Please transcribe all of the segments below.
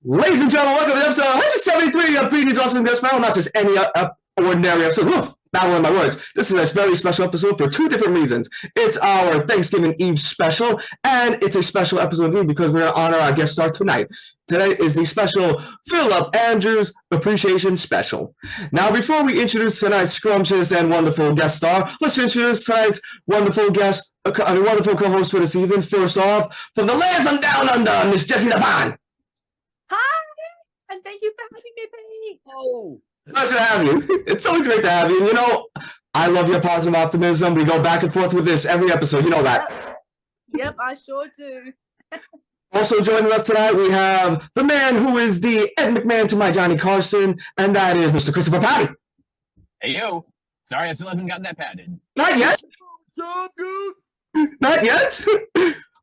Ladies and gentlemen, welcome to episode 173 of Petey's Awesome Guest Panel. Not just any ordinary episode. Not one of my words. This is a very special episode for two different reasons. It's our Thanksgiving Eve special, and it's a special episode indeed because we're going to honor our guest star tonight. Today is the special Phillip Andrews Appreciation Special. Now, before we introduce tonight's scrumptious and wonderful guest star, let's introduce tonight's wonderful guest, a wonderful co-host for this evening. First off, from the land from down under, Miss Jessie the Pond. Hi, and thank you for having me, Petey. Oh, pleasure to have you. It's always great to have you. You know, I love your positive optimism. We go back and forth with this every episode. You know that. Yep, I sure do. Also joining us tonight, we have the man who is the Ed McMahon to my Johnny Carson, and that is Mr. Christopher Petey. Hey, yo. Sorry, I still haven't gotten that padded. Not yet. So good. Not yet.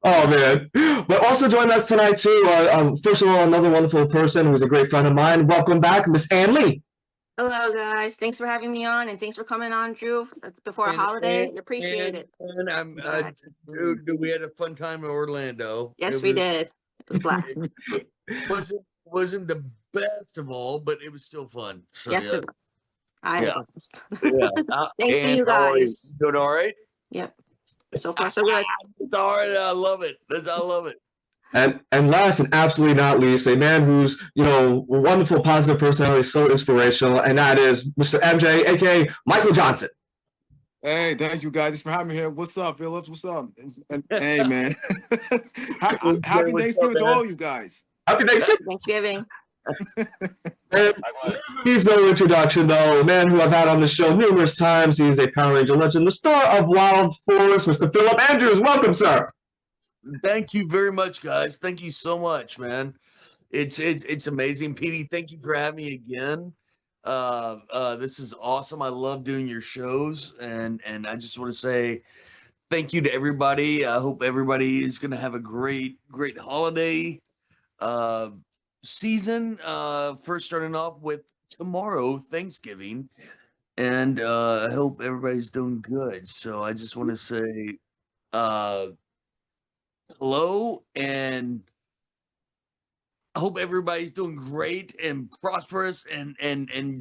Oh, man. But also joining us tonight, too, first of all, another wonderful person who's a great friend of mine. Welcome back, Miss Ann Lee. Hello, guys. Thanks for having me on, and thanks for coming on, Drew. That's before a holiday. Appreciate it. And dude, we had a fun time in Orlando. Yes, we did. It was blast. wasn't the best of all, but it was still fun. So, yes, yeah. it was. I had a blast. Yeah. Thanks to you guys. Doing all right? Yep. So far, so good. It's all right. I love it. I love it. And last and absolutely not least, a man who's, you know, a wonderful, positive personality, so inspirational, and that is Mr. MJ, a.k.a. Michael Johnson. Hey, thank you guys for having me here. What's up, Phillips? What's up? And hey, man. Happy Thanksgiving to all you guys. Happy Thanksgiving. Thanksgiving. He's no introduction, though. A man who I've had on the show numerous times. He's a Power Ranger legend, the star of Wild Forest, Mr. Phillip Andrews. Welcome, sir. Thank you very much, guys. Thank you so much, man. It's amazing. Petey, thank you for having me again. This is awesome. I love doing your shows, and I just want to say thank you to everybody. I hope everybody is going to have a great holiday season. First starting off with tomorrow, Thanksgiving, and I hope everybody's doing good. So I just want to say hello, and I hope everybody's doing great and prosperous and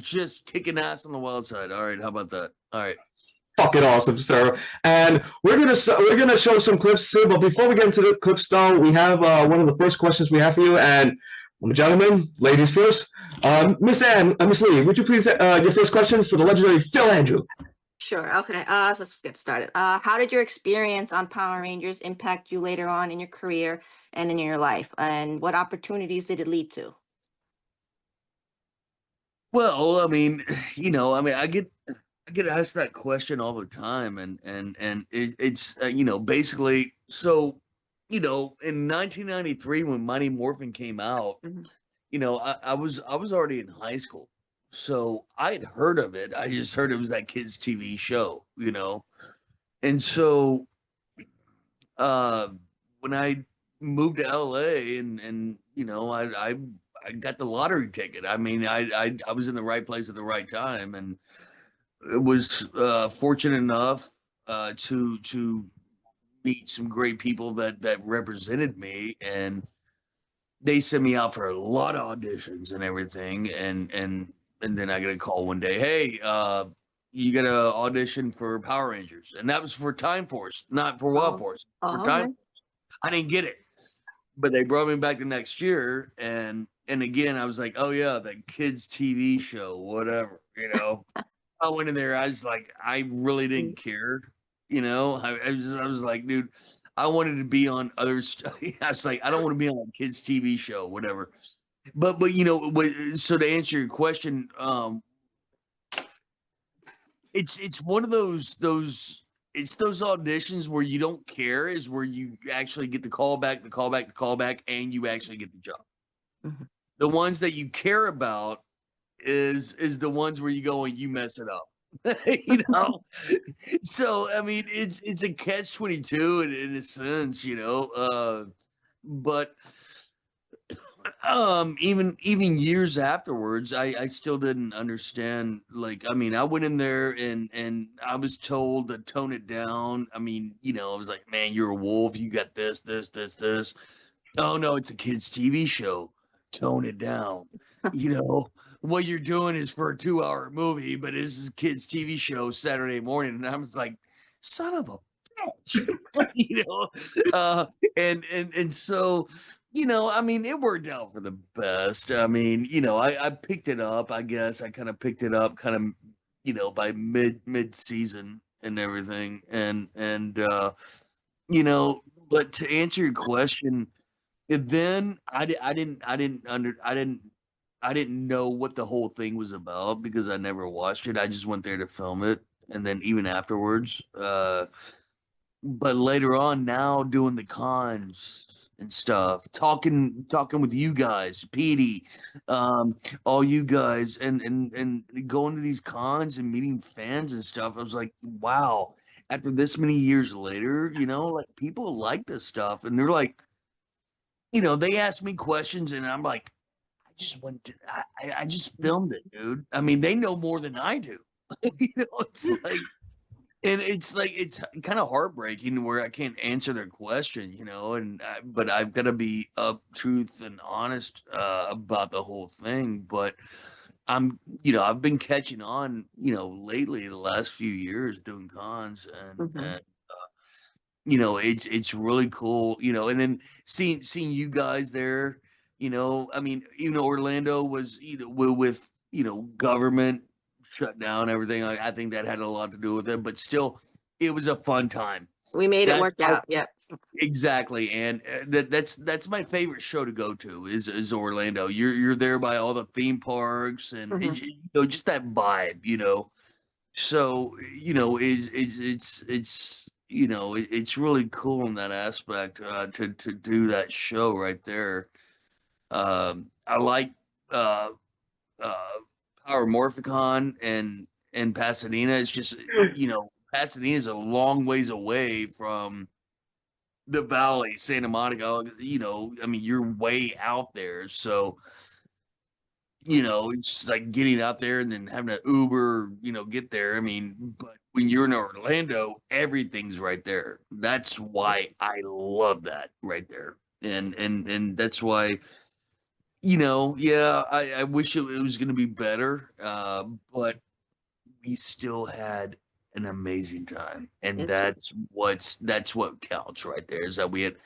just kicking ass on the wild side. All right, how about that? All right. Fucking awesome, sir. And we're gonna show some clips too. But before we get into the clips, though, we have one of the first questions we have for you. And gentlemen, ladies first. Miss Lee, would you please your first question for the legendary Phil Andrew? Sure. Okay. So let's get started. How did your experience on Power Rangers impact you later on in your career and in your life? And what opportunities did it lead to? Well, I mean, I get asked that question all the time, and it's basically, so, in 1993 when Mighty Morphin came out, I was already in high school. So I'd heard of it. I just heard it was that kids' TV show, And so when I moved to LA and I got the lottery ticket. I mean, I was in the right place at the right time, and it was fortunate enough to meet some great people that represented me, and they sent me out for a lot of auditions and everything, and then I got a call one day, hey, you got to audition for Power Rangers. And that was for Time Force, not for Wild Force. For Time, I didn't get it. But they brought me back the next year. And again, I was like, oh, yeah, the kids' TV show, whatever, I went in there. I was like, I really didn't care. I was like, dude, I wanted to be on other stuff. I was like, I don't want to be on a kids' TV show, whatever. But so to answer your question, it's one of those auditions where you don't care, is where you actually get the call back, and you actually get the job. Mm-hmm. The ones that you care about is the ones where you go and you mess it up. So I mean, it's a catch-22 in a sense, but even years afterwards, I still didn't understand. Like, I mean, I went in there and I was told to tone it down. I mean, I was like, man, you're a wolf. You got this. Oh no, it's a kids' TV show. tone it down. You know, what you're doing is for a 2-hour movie, but this is kids' TV show Saturday morning. And I was like, son of a bitch. You know, and so, you know, I mean, it worked out for the best. I mean, you know, I picked it up, I guess. I kind of picked it up kind of, you know, by mid season and everything. And you know, but to answer your question, and then I didn't know what the whole thing was about because I never watched it. I just went there to film it, and then even afterwards, but later on, now doing the cons and stuff, talking with you guys, Petey, all you guys, and going to these cons and meeting fans and stuff. I was like, wow. After this many years later, you know, like people like this stuff, and they're like, you know, they ask me questions, and I'm like, I just went to, I just filmed it, dude. I mean, they know more than I do. You know, it's like, and it's like it's kind of heartbreaking where I can't answer their question, you know, but I've got to be up, truth, and honest about the whole thing. But you know, I've been catching on, you know, lately the last few years doing cons, and you know, it's really cool, you know, and then seeing you guys there, you know, I mean, even though Orlando was, you know, with you know, government shut down everything, I think that had a lot to do with it, but still, it was a fun time. We made it That's work out. Yep. exactly, and that's my favorite show to go to is Orlando. You're there by all the theme parks and you know, just that vibe, you know. So you know, it's you know, it's really cool in that aspect to do that show right there. I like uh, uh, Power Morphicon and Pasadena. It's just you know, Pasadena is a long ways away from the Valley, Santa Monica. You know, I mean, you're way out there, so you know, it's like getting out there and then having an Uber, you know, get there. I mean, but when you're in Orlando, everything's right there. That's why I love that right there. And that's why, you know, yeah, I wish it was going to be better, but we still had an amazing time, and that's what counts right there. Is that we had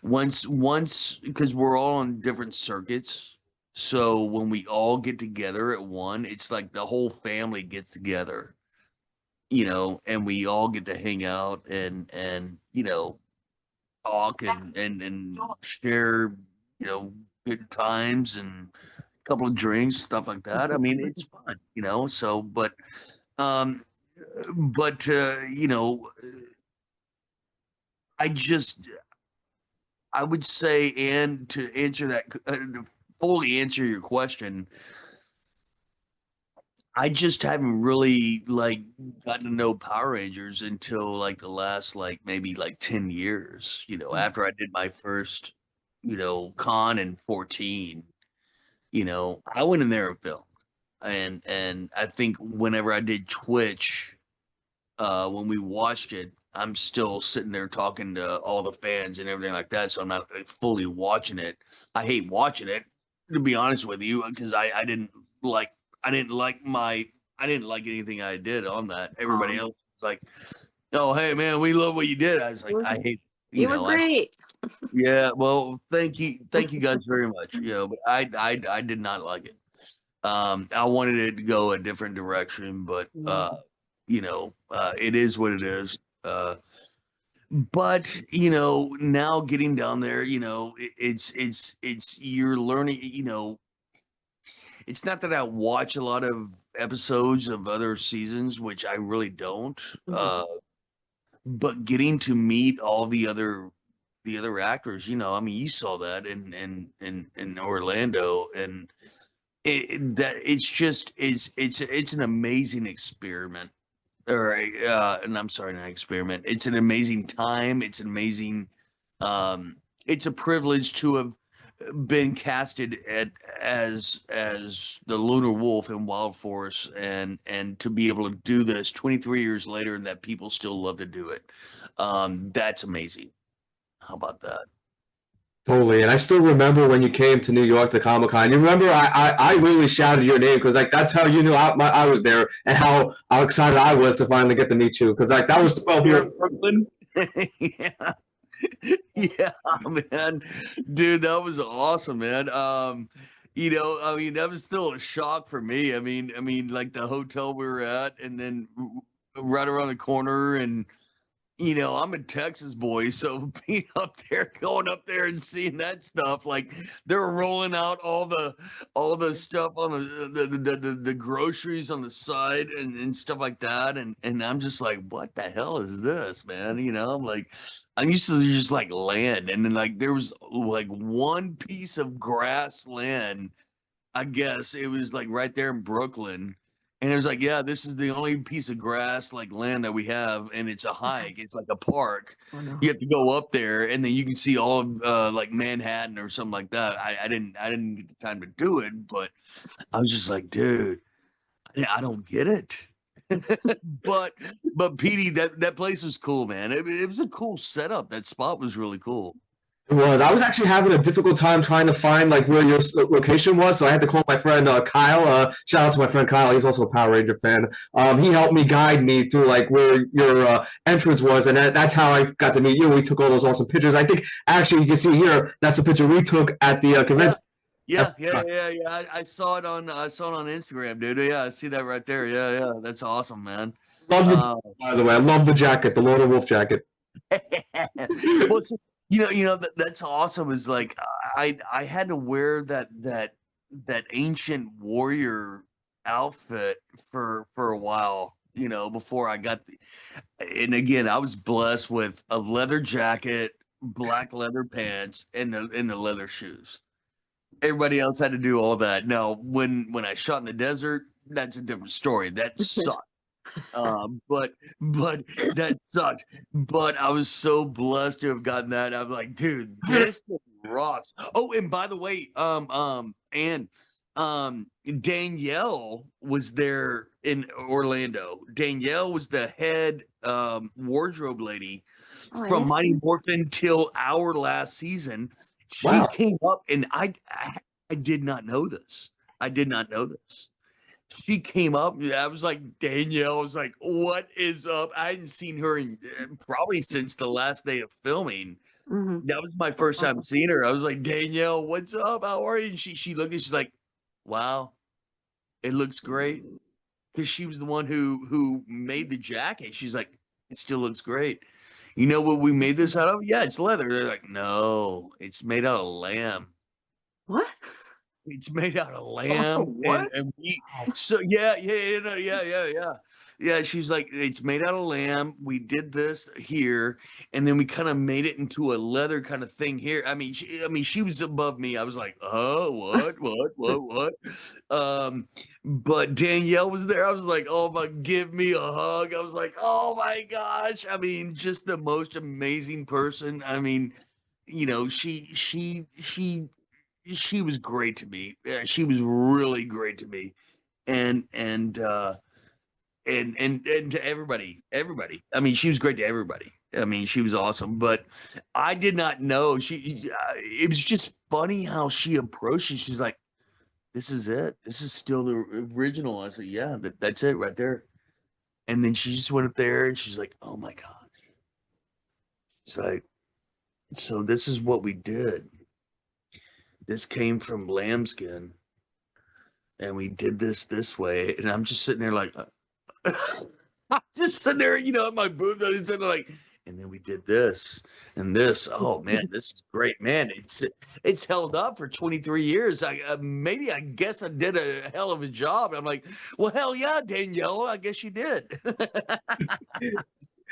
once because we're all on different circuits. So when we all get together at one, it's like the whole family gets together, you know, and we all get to hang out and you know, talk and share, you know, good times and a couple of drinks, stuff like that. I mean, it's fun, you know. So, um, you know, I just I would say, and to answer that, to fully answer your question, I just haven't really like gotten to know Power Rangers until like the last like maybe like 10 years, you know, after I did my first, you know, con in 14, you know, I went in there and filmed. And I think whenever I did Twitch, when we watched it, I'm still sitting there talking to all the fans and everything like that. So I'm not like, fully watching it. I hate watching it, to be honest with you, because like I didn't like my I didn't like anything I did on that. Everybody else was like, "Oh, hey man, we love what you did." I was like, I hate You were great. yeah. Well, thank you guys very much. You know, but I did not like it. I wanted it to go a different direction, but you know, it is what it is. But you know, now getting down there, you know, it's you're learning. You know, it's not that I watch a lot of episodes of other seasons, which I really don't. But getting to meet all the other actors, you know, I mean, you saw that in Orlando, and that it's just it's an amazing experiment or and I'm sorry, not experiment. It's an amazing time. It's an amazing. It's a privilege to have been casted as the Lunar Wolf in Wild Force, and to be able to do this 23 years later, and that people still love to do it. That's amazing. How about that? Totally, and I still remember when you came to New York to Comic Con. You remember I literally shouted your name because like that's how you knew I was there and how excited I was to finally get to meet you because like that was 12 Here years. in Brooklyn. Yeah. Yeah, man. Dude, that was awesome, man. I mean, that was still a shock for me. I mean, like the hotel we were at, and then right around the corner, and I'm a Texas boy, so being up there, going up there and seeing that stuff, like they're rolling out all the stuff on the groceries on the side and stuff like that, and I'm just like, what the hell is this, man? I'm like, I'm used to just like land, and then like there was like one piece of grassland. I guess it was like right there in Brooklyn. And it was like, yeah, this is the only piece of grass, like land that we have, and it's a hike. It's like a park. Oh no. You have to go up there, and then you can see all of like Manhattan or something like that. I didn't get the time to do it, but I was just like, dude, I don't get it. but but Petey, that place was cool, man. It was a cool setup. That spot was really cool. It was. I was actually having a difficult time trying to find like where your location was, so I had to call my friend Kyle. Shout out to my friend Kyle. He's also a Power Ranger fan. He helped me guide me to like where your entrance was, and that's how I got to meet you. We took all those awesome pictures. I think actually you can see here that's the picture we took at the convention. Yeah. I saw it on Instagram, dude. Yeah, I see that right there. Yeah. That's awesome, man. Love the Uh, by the way. I love the jacket, the Lord of Wolf jacket. well, that's awesome. Is like I had to wear that ancient warrior outfit for a while, before I got and again, I was blessed with a leather jacket, black leather pants, and the leather shoes. Everybody else had to do all that. Now, when I shot in the desert, that's a different story. That sucked. But that sucked. But I was so blessed to have gotten that. I'm like, dude, this thing rocks. Oh, and by the way, Danielle was there in Orlando. Danielle was the head wardrobe lady Oh, I from didn't Mighty see. Morphin till our last season. She Wow. came up, and I did not know this. I did not know this. She came up. I was like, Danielle. I was like, what is up? I hadn't seen her in probably since the last day of filming. Mm-hmm. That was my first time seeing her. I was like, Danielle, what's up? How are you? And she looked and she's like, wow, it looks great. Because she was the one who made the jacket. She's like, it still looks great. You know what we made this out of? Yeah, it's leather. They're like, no, it's made out of lamb. What? It's made out of lamb, what? and we so yeah. She's like, it's made out of lamb. We did this here, and then we kind of made it into a leather kind of thing here. I mean, she was above me. I was like, oh, what? But Danielle was there. I was like, oh my, give me a hug. I was like, oh my gosh. I mean, just the most amazing person. I mean, she was great to me. She was really great to me, and to everybody. I mean, she was great to everybody. I mean, she was awesome. But I did not know she. It was just funny how she approached it. She's like, "This is it. This is still the original." I said, "Yeah, that's it right there." And then she just went up there and she's like, "Oh my gosh!" She's like, "So this is what we did. This came from lambskin, and we did this way." And I'm just sitting there like, I'm just sitting there, in my booth, and I'm sitting there like, and then we did this and this. Oh man, this is great, man. It's held up for 23 years. I guess I did a hell of a job. I'm like, well, hell yeah, Danielle, I guess you did.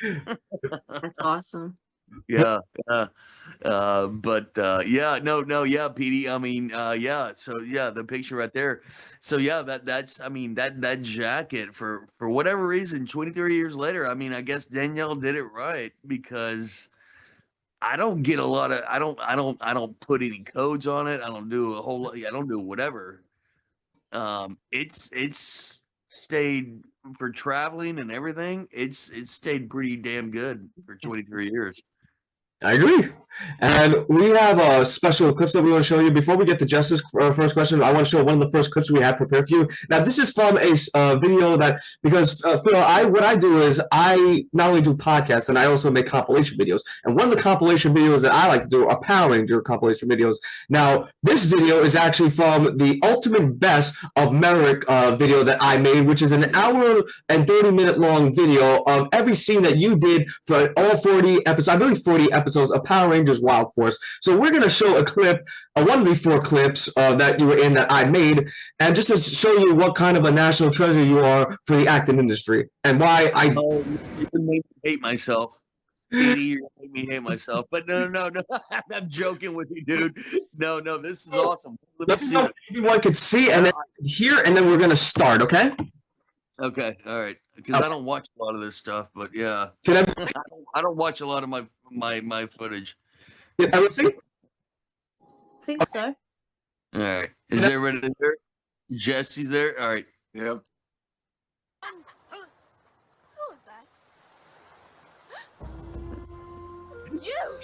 That's awesome. Yeah, yeah, no, yeah, Petey. I mean, yeah. So yeah, the picture right there. So yeah, that's. I mean, that jacket for whatever reason, 23 years later. I mean, I guess Danielle did it right because I don't get a lot of. I don't put any codes on it. I don't do a whole lot. I don't do whatever. It's stayed for traveling and everything. It's stayed pretty damn good for 23 years. I agree. And we have special clips that we want to show you. Before we get to Jess's first question, I want to show one of the first clips we had prepared for you. Now, this is from a video that, because Phil, what I do is I not only do podcasts, and I also make compilation videos. And one of the compilation videos that I like to do are Power Ranger compilation videos. Now, this video is actually from the Ultimate Best of Merrick video that I made, which is an hour and 30-minute long video of every scene that you did for all 40 episodes, I believe 40 episodes of Power Rangers Wild Force. So we're going to show a clip, one of the 4 clips that you were in that I made, and just to show you what kind of a national treasure you are for the acting industry and why I. Oh, you can make me hate myself. Petey, you're gonna make me hate myself. But no. I'm joking with you, dude. No, this is awesome. Let me see. Everyone could see and then hear, and then we're going to start, okay? Okay, all right. Because I don't watch a lot of this stuff, but yeah. I don't watch a lot of my footage. Did everyone see? I think so. All right. Is everybody there? Jesse's there? All right. Yep. Who is that? You!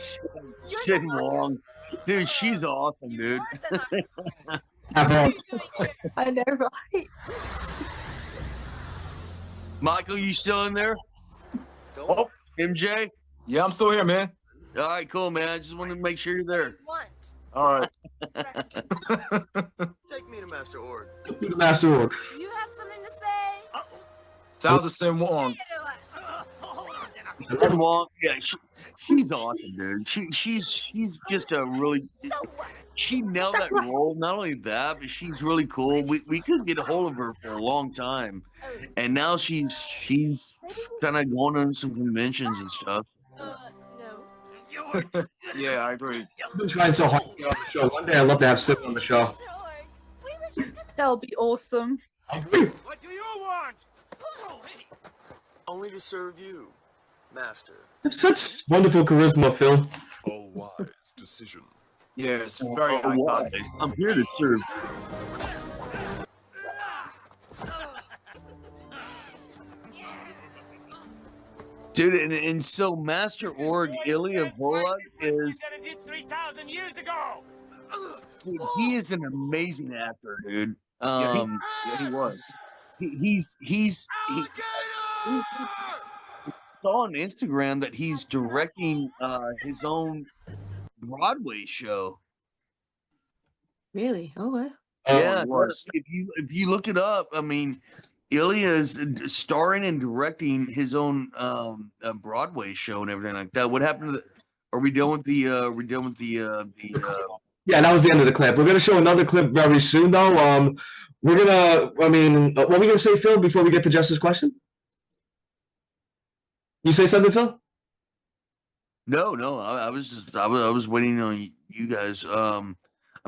Sin Wong. Dude, she's awesome, dude. What are you doing here? I know, right? Michael, you still in there? Oh, MJ? Yeah, I'm still here, man. All right, cool, man. I just wanted to make sure you're there. Want? All right. Take me to Master Org. The Master Org. You have something to say? Sounds the same one. Sin Wong, yeah, she's awesome, dude. She's just a really. So what? She nailed that role. Not only that, but she's really cool. We couldn't get a hold of her for a long time, and now she's kind of going on some conventions and stuff. No. Yeah, I agree. I've been trying so hard to get on the show. One day I'd love to have Sid on the show. Org. We were just That would be awesome. I agree. What do you want? Only to serve you, Master. You have such wonderful charisma, Phil. A wise decision. Yeah, it's very iconic. I'm here to serve. Dude, and so Master Org Ilya Volog is 3,000 years ago. dude, he is an amazing actor, dude. Yeah, he was. He saw on Instagram that he's directing his own Broadway show. Really? Oh, wow. Yeah, he was. if you look it up, I mean, Ilya is starring and directing his own Broadway show and everything like that. What happened to the? Are we done with the? Yeah, that was the end of the clip. We're gonna show another clip very soon, though. We're gonna. I mean, what are we gonna say, Phil? Before we get to Justice's question, you say something, Phil? No. I was waiting on you guys. I'm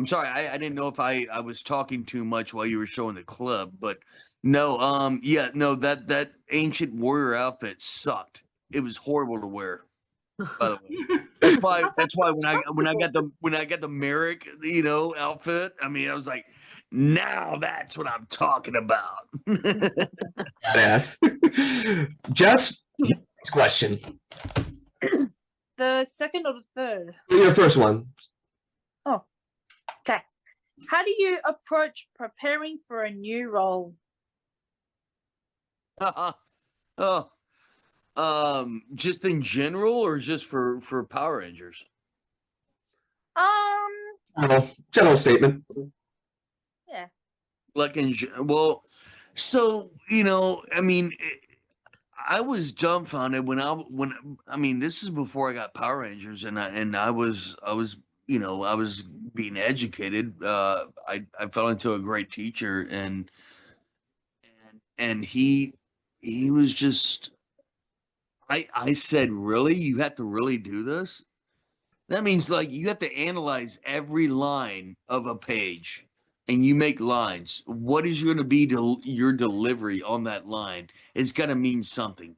sorry. I didn't know if I was talking too much while you were showing the clip, but no. Yeah. No. That ancient warrior outfit sucked. It was horrible to wear. By the way, that's why when I got the Merrick outfit, I mean, I was like, now that's what I'm talking about. Badass. Jess, next question. The second or the third? Your first one. Oh, okay. How do you approach preparing for a new role? Just in general, or just for Power Rangers? I don't know. General statement. Yeah. Like well, so I mean, I was dumbfounded when I mean, this is before I got Power Rangers, and I was being educated. I fell into a great teacher, and he was just. I said, really? You have to really do this? That means like you have to analyze every line of a page, and you make lines. What is going to be your delivery on that line? It's got to mean something.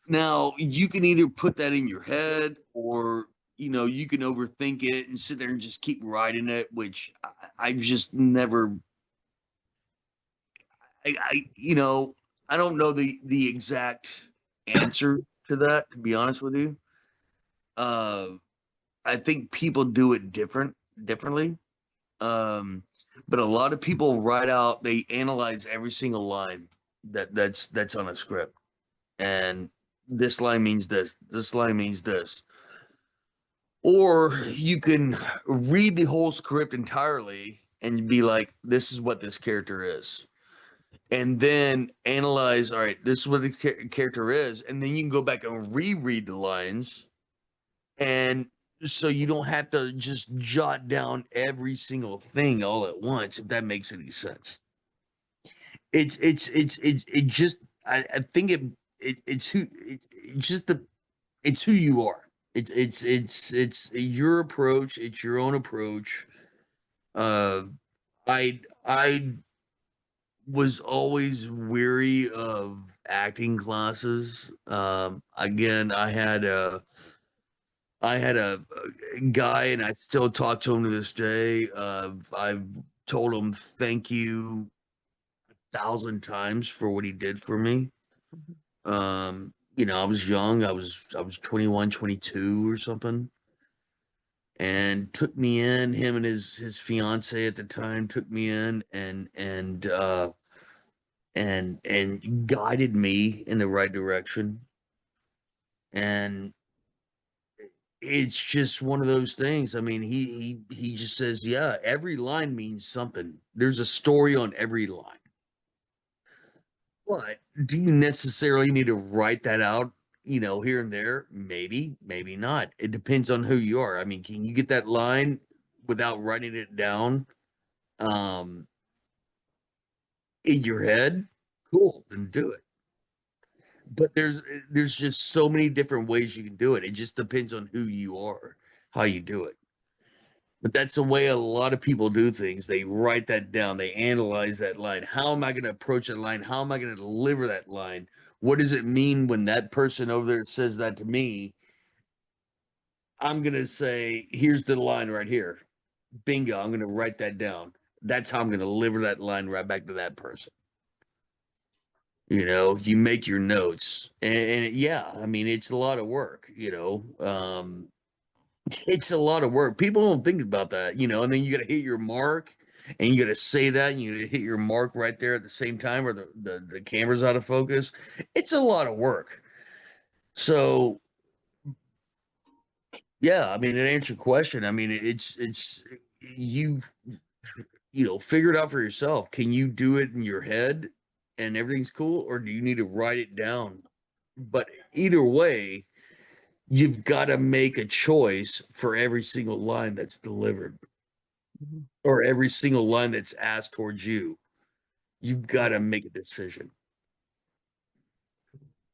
Now, you can either put that in your head, or you can overthink it and sit there and just keep writing it, which I've just never. I don't know the exact answer to that, to be honest with you. I think people do it differently. But a lot of people write out, they analyze every single line that's on a script. And this line means this, this line means this. Or you can read the whole script entirely and be like, this is what this character is. And then analyze, all right, this is what the character is. And then you can go back and reread the lines. And so you don't have to just jot down every single thing all at once, if that makes any sense. I think it's who you are. It's your approach. It's your own approach. I was always weary of acting classes. Again, I had a guy, and I still talk to him to this day. I've told him thank you 1,000 times for what he did for me. I was young. I was 21, 22 or something, and took me in. Him and his fiance at the time took me in and guided me in the right direction. And it's just one of those things. I mean, he just says, yeah, every line means something. There's a story on every line. But do you necessarily need to write that out, here and there? Maybe, maybe not. It depends on who you are. I mean, can you get that line without writing it down in your head? Cool, then do it. But there's just so many different ways you can do it. It just depends on who you are, how you do it. But that's the way a lot of people do things. They write that down. They analyze that line. How am I going to approach that line? How am I going to deliver that line? What does it mean when that person over there says that to me? I'm going to say, here's the line right here. Bingo. I'm going to write that down. That's how I'm going to deliver that line right back to that person. You make your notes. And yeah, I mean, it's a lot of work, it's a lot of work. People don't think about that, and then you got to hit your mark, and you got to say that, and you got to hit your mark right there at the same time, or the camera's out of focus. It's a lot of work. So, yeah, I mean, to answer your question, I mean, it's you've figure it out for yourself. Can you do it in your head, and everything's cool, or do you need to write it down? But either way, you've got to make a choice for every single line that's delivered, or every single line that's asked towards you. You've got to make a decision.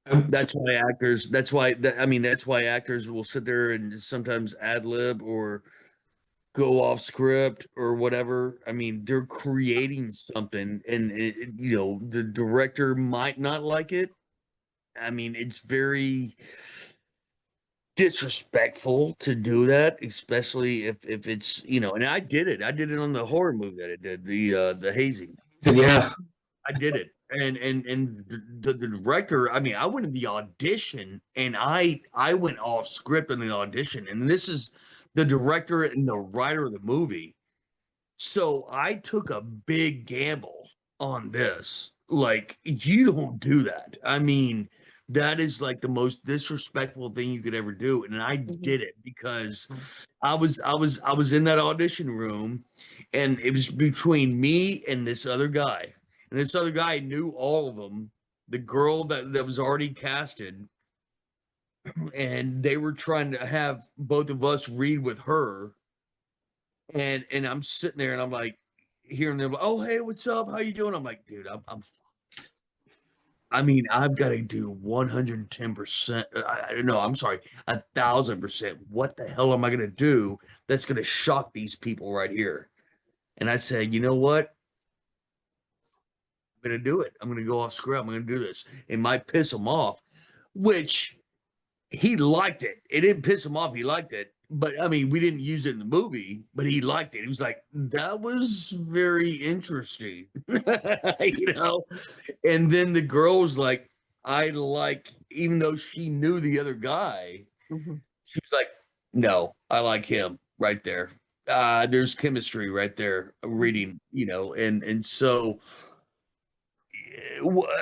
That's why actors will sit there and sometimes ad lib or go off script or whatever. I mean, they're creating something, and the director might not like it. I mean, it's very disrespectful to do that, especially if it's and I did it on the horror movie that I did, the hazing. Yeah, I did it, and the director, I mean, I went in the audition, and I went off script in the audition, and this is the director and the writer of the movie. So I took a big gamble on this. Like, you don't do that. I mean, that is like the most disrespectful thing you could ever do. And I did it because I was in that audition room, and it was between me and this other guy. And this other guy knew all of them, the girl that was already casted. And they were trying to have both of us read with her. And I'm sitting there, and I'm like, hearing them, oh, hey, what's up? How you doing? I'm like, dude, I'm fucked. I mean, I've got to do 110%. No, I'm sorry, 1,000%. What the hell am I going to do that's going to shock these people right here? And I said, you know what? I'm going to do it. I'm going to go off script. I'm going to do this. It might piss them off, which he liked it. It didn't piss him off. He liked it. But, I mean, we didn't use it in the movie, but he liked it. He was like, that was very interesting, And then the girl was like, even though she knew the other guy, She was like, no, I like him right there. There's chemistry right there, reading, and so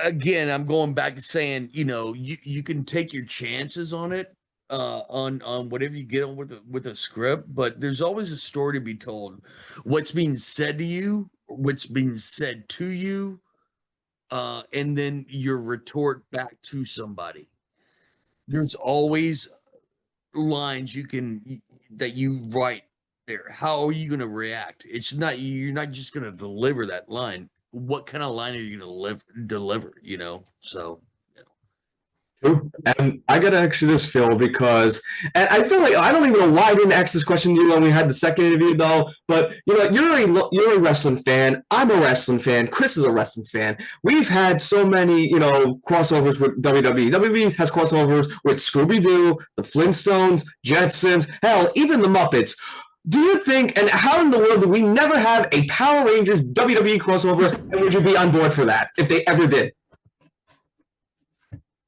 again, I'm going back to saying, you can take your chances on it, on whatever you get on with a script, but there's always a story to be told. What's being said to you, what's being said to you, and then your retort back to somebody. There's always lines that you write there. How are you going to react? You're not just going to deliver that line. What kind of line are you going to deliver? So. True. And I gotta ask you this, Phil, because and I feel like I don't even know why I didn't ask this question to you when we had the second interview, though. But you're a wrestling fan. I'm a wrestling fan. Chris is a wrestling fan. We've had so many crossovers with WWE. WWE has crossovers with Scooby Doo, the Flintstones, Jetsons, hell, even the Muppets. Do you think, and how in the world do we never have a Power Rangers WWE crossover? And would you be on board for that if they ever did?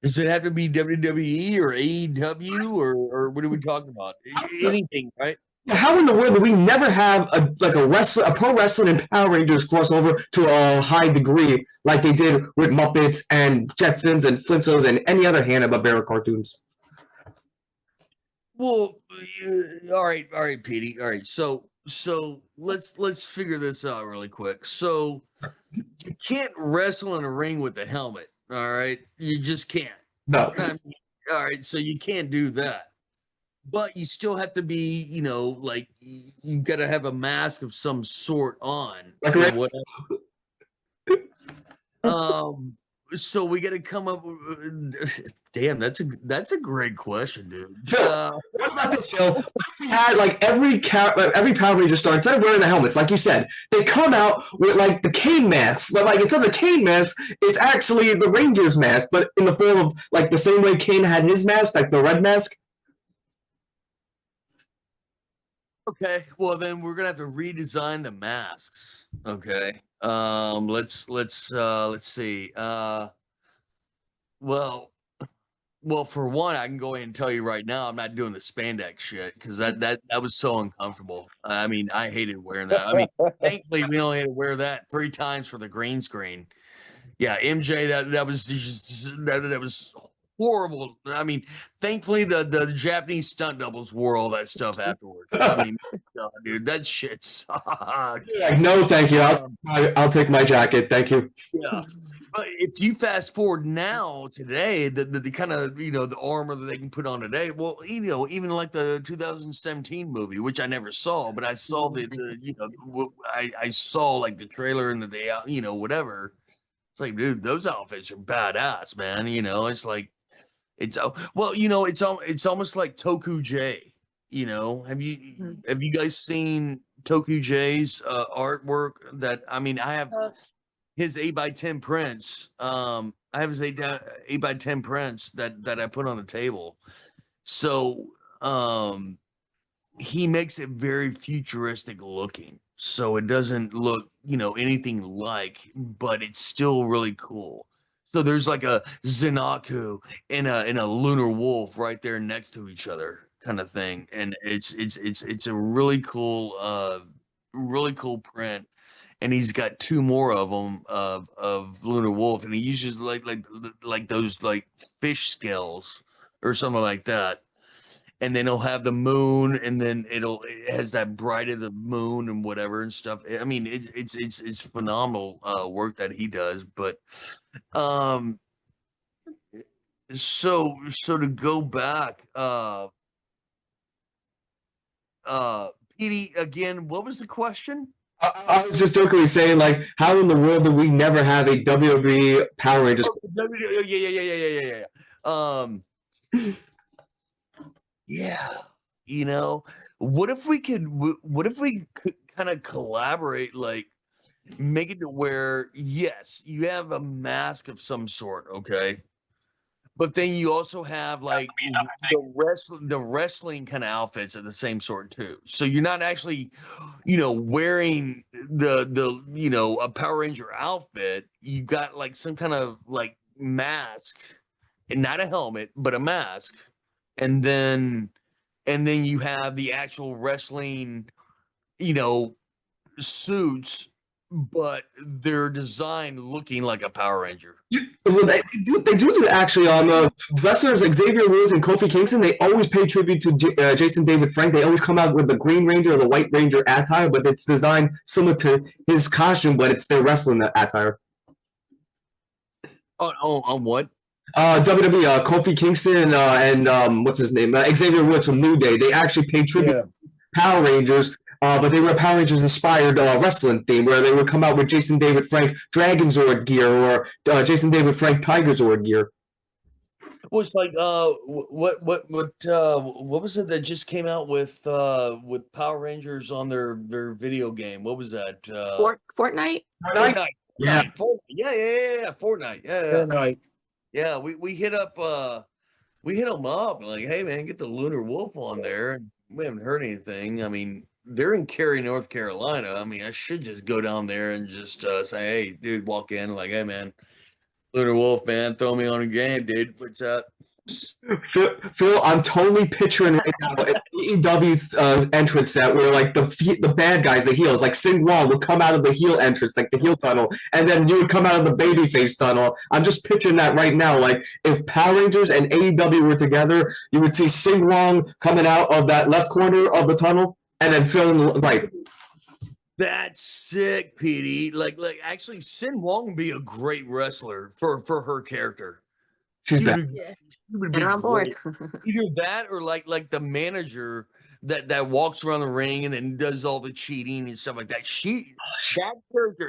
Does it have to be WWE or AEW or what are we talking about? Anything, right? How in the world do we never have a pro wrestling and Power Rangers crossover to a high degree like they did with Muppets and Jetsons and Flintstones and any other Hanna-Barbera cartoons? Well, all right, Petey. All right, so let's figure this out really quick. So you can't wrestle in a ring with a helmet. All right, you just can't. No. All right, so you can't do that. But you still have to be, like you got to have a mask of some sort on. Like So we got to come up with. Damn, that's a great question, dude. Phil, what about this, Phil? What if we had every Power Ranger star, instead of wearing the helmets, like you said, they come out with the cane mask, but instead of the cane mask, it's actually the Rangers mask, but in the form of the same way Kane had his mask, like the red mask. Okay, well then we're gonna have to redesign the masks. Okay, let's see. Well, for one, I can go ahead and tell you right now, I'm not doing the spandex shit because that was so uncomfortable. I mean, I hated wearing that. I mean, thankfully we only had to wear that 3 times for the green screen. Yeah, MJ, that was just that was horrible. I mean, thankfully the Japanese stunt doubles wore all that stuff afterwards. I mean, dude, that shit sucked. No, thank you. I'll take my jacket. Thank you. Yeah. But if you fast forward now today, the kind of the armor that they can put on today, well, even like the 2017 movie, which I never saw, but I saw I saw like the trailer and the day out, whatever. It's like, dude, those outfits are badass, man. It's like it's almost like Toku J. Have you guys seen Toku J's artwork? That I have. His 8x10 prints. I have his 8x10 prints that I put on the table. So he makes it very futuristic looking. So it doesn't look, anything like, but it's still really cool. So there's like a Zenaku and a lunar wolf right there next to each other, kind of thing. And it's a really cool print. And he's got 2 more of them of Lunar Wolf, and he uses like those fish scales or something like that. And then he'll have the moon, and then it has that bright of the moon and whatever and stuff. I mean, it's phenomenal work that he does. But so to go back, Petey, again, what was the question? I was just jokingly saying, how in the world do we never have a WWE Power Rangers? Yeah. What if we could kind of collaborate, make it to where, yes, you have a mask of some sort, okay? But then you also have the wrestling kind of outfits of the same sort too. So you're not actually, wearing the a Power Ranger outfit. You got some kind of mask, and not a helmet, but a mask. And then and then you have the actual wrestling, you know, suits, but they're designed looking like a Power Ranger. Well, they do actually. Wrestlers like Xavier Woods and Kofi Kingston, they always pay tribute to Jason David Frank. They always come out with the Green Ranger or the White Ranger attire, but it's designed similar to his costume, but it's their wrestling attire. On what? WWE, Kofi Kingston and what's his name? Xavier Woods from New Day. They actually paid tribute to Power Rangers, but they were a Power Rangers inspired wrestling theme where they would come out with Jason David Frank Dragon Zord gear or Jason David Frank Tiger Zord gear. Was like what was it that just came out with Power Rangers on their video game? What was that? Fortnite. Fortnite. Yeah. Yeah. Fortnite. Yeah. Fortnite. Yeah, we hit them up like, hey man, get the Lunar Wolf on there. And we haven't heard anything. I mean, they're in Cary, North Carolina. I mean, I should just go down there and just say, hey, dude, walk in like, hey man, Lunar Wolf, man, throw me on a game, dude. What's up? Phil, I'm totally picturing right now an AEW entrance set where like the bad guys, the heels, like Sing Wong would come out of the heel entrance, like the heel tunnel, and then you would come out of the babyface tunnel. I'm just picturing that right now. Like if Power Rangers and AEW were together, you would see Sing Wong coming out of that left corner of the tunnel, and then Phil in the right. That's sick, Petey. Like actually, Sin Wong would be a great wrestler for her character. She's back. And on board. Either that or like the manager that walks around the ring and then does all the cheating and stuff like that.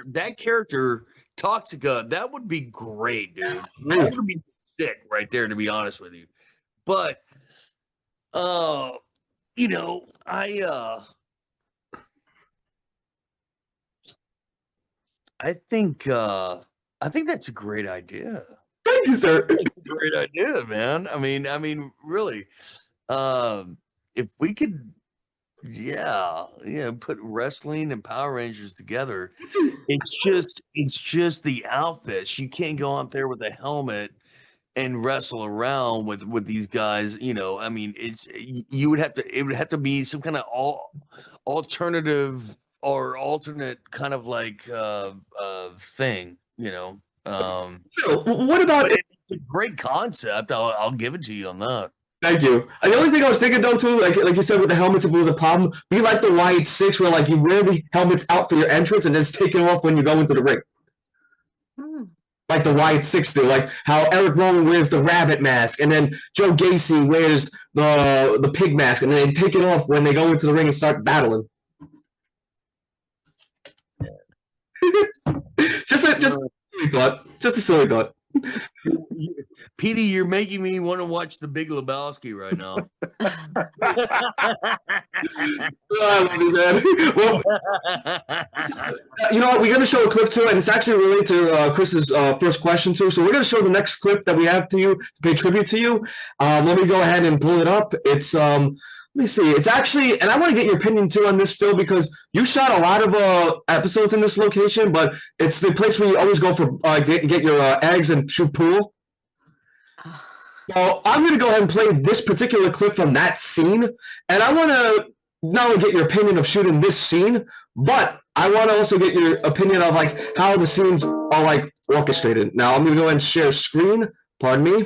That character, Toxica, that would be great, dude. That would be sick right there, to be honest with you. But you know, I think that's a great idea. Thank you, sir. It's a great idea, man. I mean, really. If we could, put wrestling and Power Rangers together, it's just the outfits. You can't go out there with a helmet and wrestle around with these guys. You know, I mean, it would have to be some kind of alternative or alternate kind of like thing. You know. What about it's a great concept. I'll give it to you on that. Thank you. And the only thing I was thinking though too, like you said with the helmets, if it was a problem, be like the Wyatt Six, where like you wear the helmets out for your entrance and just take it off when you go into the ring. Like the Wyatt Six do, like how Eric Rowan wears the rabbit mask, and then Joe Gacy wears the pig mask, and then they take it off when they go into the ring and start battling. Just a silly thought. Just a silly thought. Petey, you're making me want to watch The Big Lebowski right now. I love you, man. Well, you know what? We're going to show a clip too, and it's actually related to Chris's first question too. So we're going to show the next clip that we have to you to pay tribute to you. Let me go ahead and pull it up. It's let me see. It's actually, and I want to get your opinion too on this, Phil, because you shot a lot of episodes in this location, but it's the place where you always go for get your eggs and shoot pool. So I'm going to go ahead and play this particular clip from that scene, and I want to not only get your opinion of shooting this scene, but I want to also get your opinion of like how the scenes are like orchestrated. Now I'm going to go ahead and share screen. Pardon me.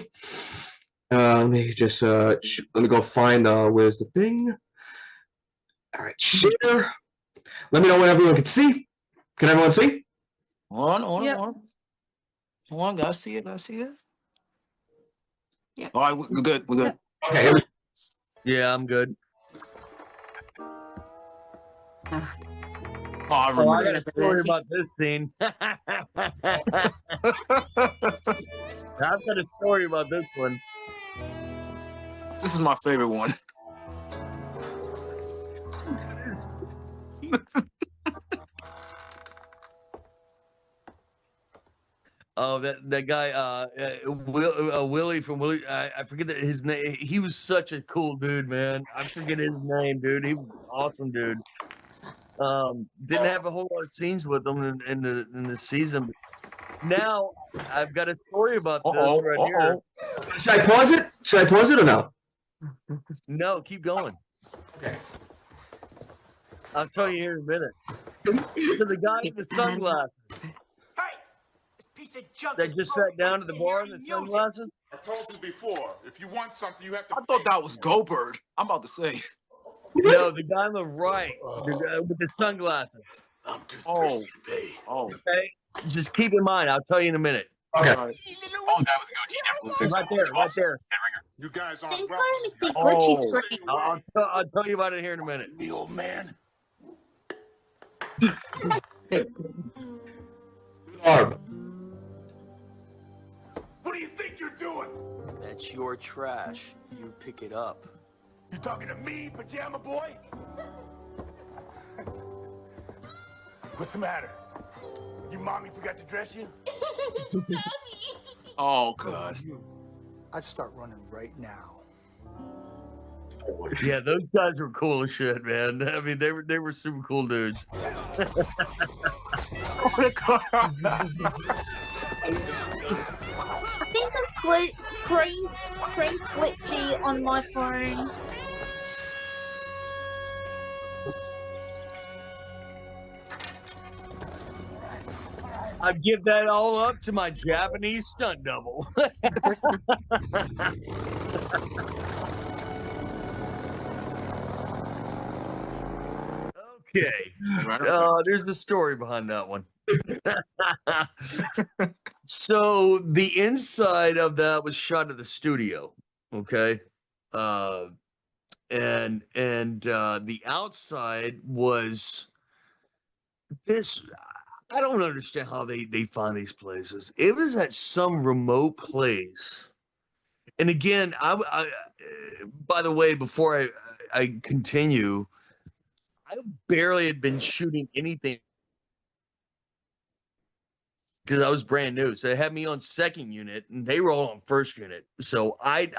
Let me just let me go find where's the thing. All right, share. Let me know when everyone can see. Can everyone see? On. Gotta see it. Yeah. All right, we're good. Okay. Here we go. Yeah, I'm good. I remember I got a story about this scene. I've got a story about this one. This is my favorite one. Oh, that guy, Willie from Willie. I forget his name. He was such a cool dude, man. I forget his name, dude. He was awesome, dude. Didn't have a whole lot of scenes with him in the season. Now I've got a story about this right here. Should I pause it? Or no? No, keep going. Okay. I'll tell you here in a minute. So the guy with the sunglasses Hey! This piece of junk that is just broken. sat down at the You bar hear in the any music? sunglasses. I told you before, if you want something, you have to I pay thought that was for it. Goldberg. I'm about to say. No, the guy on the right, the guy with the sunglasses. I'm too Oh. thirsty to pay. Oh. Okay, just keep in mind. I'll tell you in a minute. Okay. All right. Oh, the guy with the goatee never looks like Right someone there, too right awesome. there. Head ringer. You guys aren't Then brothers. finally see Oh. glitchy screen. I'll tell you about it here in a minute. Me, old man. Barb. What do you think you're doing? That's your trash. You pick it up. You talking to me, pajama boy? What's the matter? Your mommy forgot to dress you? Oh God. I'd start running right now. Yeah, those guys were cool as shit, man. I mean, they were super cool dudes. Oh my God. I think the screen's glitchy on my phone. I'd give that all up to my Japanese stunt double. Okay. There's the story behind that one. So the inside of that was shot at the studio. Okay. And the outside was this. I don't understand how they find these places. It was at some remote place. And again, I by the way, before I continue, I barely had been shooting anything because I was brand new. So they had me on second unit and they were all on first unit. So at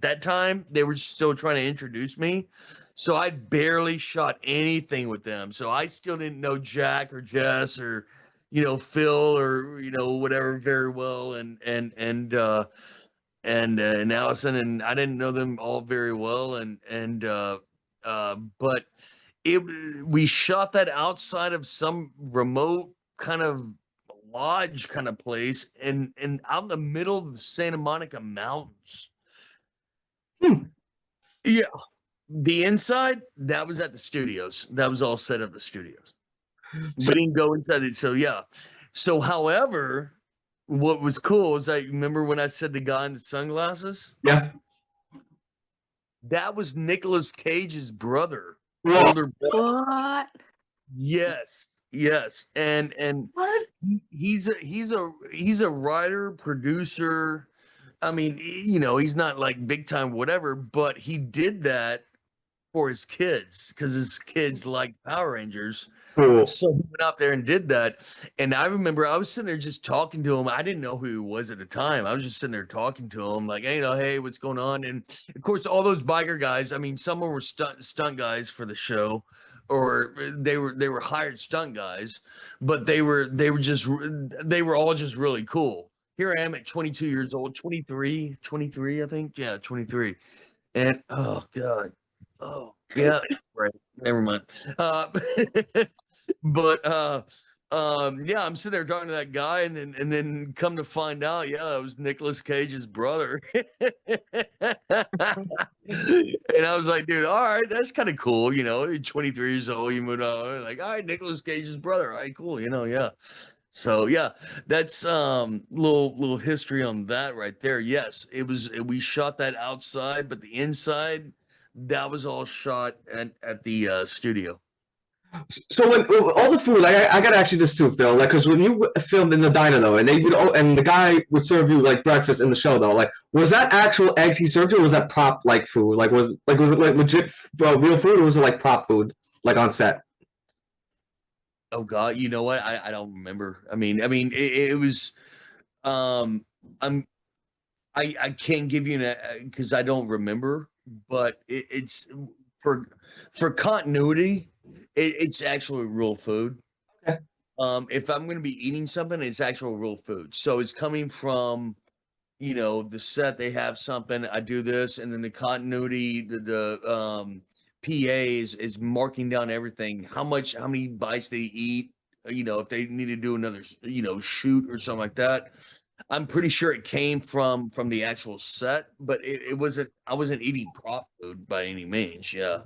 that time they were still trying to introduce me. So I barely shot anything with them. So I still didn't know Jack or Jess or, Phil or, whatever very well. And Allison, and I didn't know them all very well. But we shot that outside of some remote kind of lodge kind of place and out in the middle of the Santa Monica Mountains. Yeah. The inside, that was at the studios. That was all set up at the studios. We didn't go inside it. So yeah. So however, what was cool is I remember when I said the guy in the sunglasses? Yeah. That was Nicolas Cage's brother. Whoa. Older brother. What? Yes. And What? he's a writer, producer. I mean, he's not like big time whatever, but he did that for his kids because his kids like Power Rangers. Cool. So he went out there and did that. And I remember I was sitting there just talking to him. I didn't know who he was at the time. I was just sitting there talking to him like, hey, hey, what's going on? And of course, all those biker guys, I mean, some were stunt guys for the show, or they were hired stunt guys, but they were all just really cool. Here I am at 22 years old, 23, I think. Yeah, 23. And oh God. Oh, yeah, right. Never mind. But yeah, I'm sitting there talking to that guy, and then come to find out, yeah, it was Nicolas Cage's brother. And I was like, dude, all right, that's kind of cool, you're 23 years old, you moved on, like, all right, Nicolas Cage's brother, all right, cool, yeah. So yeah, that's little history on that right there. Yes, we shot that outside, but the inside, that was all shot at the studio. So when all the food, like I gotta ask you this too, Phil. Like, because when you filmed in the diner though, and the guy would serve you like breakfast in the show though, like was that actual eggs he served you, or was that prop like food? Like was it like legit real food, or was it like prop food like on set? Oh God, you know what? I don't remember. I mean, it was. I can't give you because I don't remember. But it's for continuity. It's actually real food. Okay. If I'm going to be eating something, it's actual real food. So it's coming from the set, they have something, I do this, and then the continuity, the PA is marking down everything, how many bites they eat, if they need to do another, shoot or something like that. I'm pretty sure it came from the actual set, but it wasn't. I wasn't eating prop food by any means. Yeah,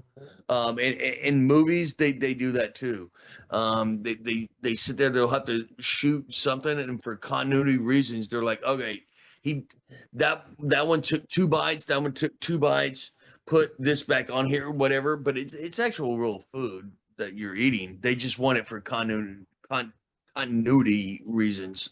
and in movies they do that too. They sit there. They'll have to shoot something, and for continuity reasons, they're like, okay, he that one took 2 bites. That one took 2 bites. Put this back on here, whatever. But it's actual real food that you're eating. They just want it for continuity reasons.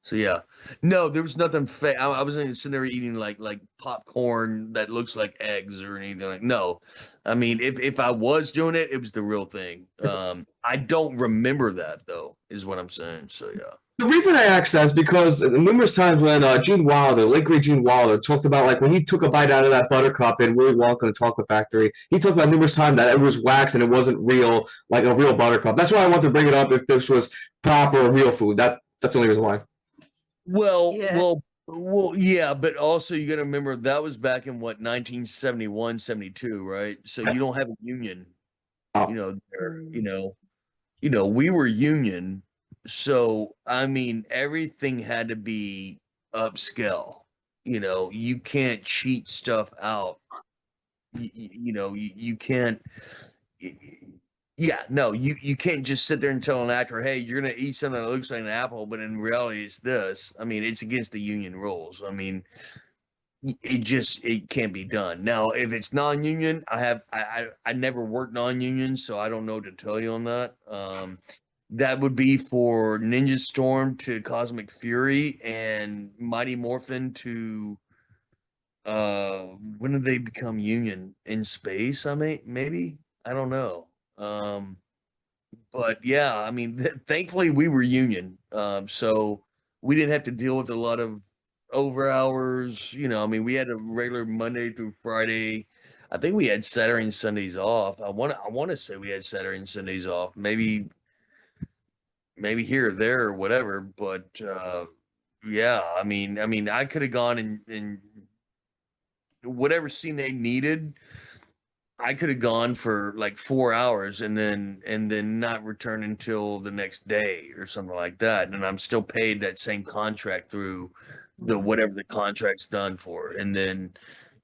So yeah, no, there was nothing fake. I wasn't sitting there eating like popcorn that looks like eggs or anything like. No, I mean if I was doing it, it was the real thing. I don't remember that though, is what I'm saying. So yeah. The reason I asked that is because numerous times when Gene Wilder, late great Gene Wilder, talked about like when he took a bite out of that buttercup in Willy Wonka and the Chocolate Factory, he talked about numerous times that it was wax and it wasn't real, like a real buttercup. That's why I wanted to bring it up if this was proper real food. That's the only reason why. Well, Yeah. well, yeah, but also you got to remember that was back in what 1971, 72, right? So you don't have a union, there, we were union, so I mean everything had to be upscale. You can't cheat stuff out. You can't. Yeah, no, you can't just sit there and tell an actor, hey, you're gonna eat something that looks like an apple, but in reality it's this. I mean, it's against the union rules. I mean, it can't be done. Now, if it's non-union, I never worked non-union, so I don't know what to tell you on that. That would be for Ninja Storm to Cosmic Fury and Mighty Morphin to when did they become union? In space? Maybe? I don't know. But yeah, I mean, thankfully we were union, so we didn't have to deal with a lot of over hours. I mean, we had a regular Monday through Friday. I think we had Saturday and Sundays off. I want to say we had Saturday and Sundays off. Maybe here or there or whatever. But yeah, I mean, I could have gone and whatever scene they needed. I could have gone for like 4 hours and then not return until the next day or something like that. And I'm still paid that same contract through the whatever the contract's done for. And then,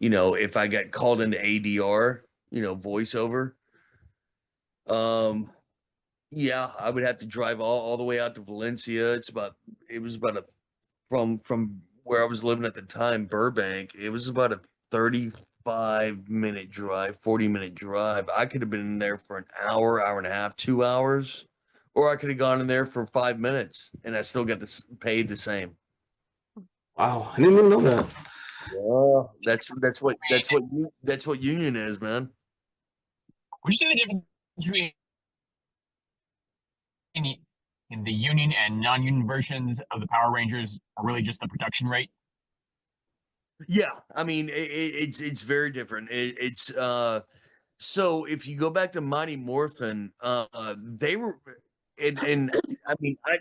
if I got called into ADR, voiceover, yeah, I would have to drive all the way out to Valencia. It was about from where I was living at the time, Burbank, it was about a 35-minute drive, 40-minute drive. I could have been in there for an hour, hour and a half, 2 hours, or I could have gone in there for 5 minutes and I still got paid the same. Wow, I didn't even know that. Yeah, that's what union is, man. Would you say the difference between in the union and non-union versions of the Power Rangers are really just the production rate? Yeah, I mean it's very different. So if you go back to Mighty Morphin, they were, and I mean I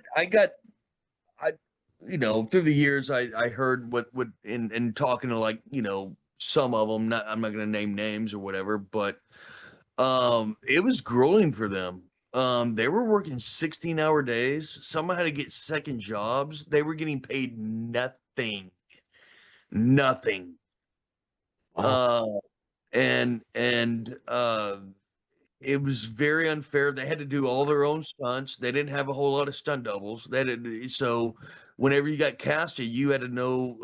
through the years I heard what in talking to like some of them. I'm not gonna name names or whatever, but it was grueling for them. They were working 16-hour days. Some had to get second jobs. They were getting paid nothing. Wow. And it was very unfair. They had to do all their own stunts. They didn't have a whole lot of stunt doubles. So whenever you got casted, you had to know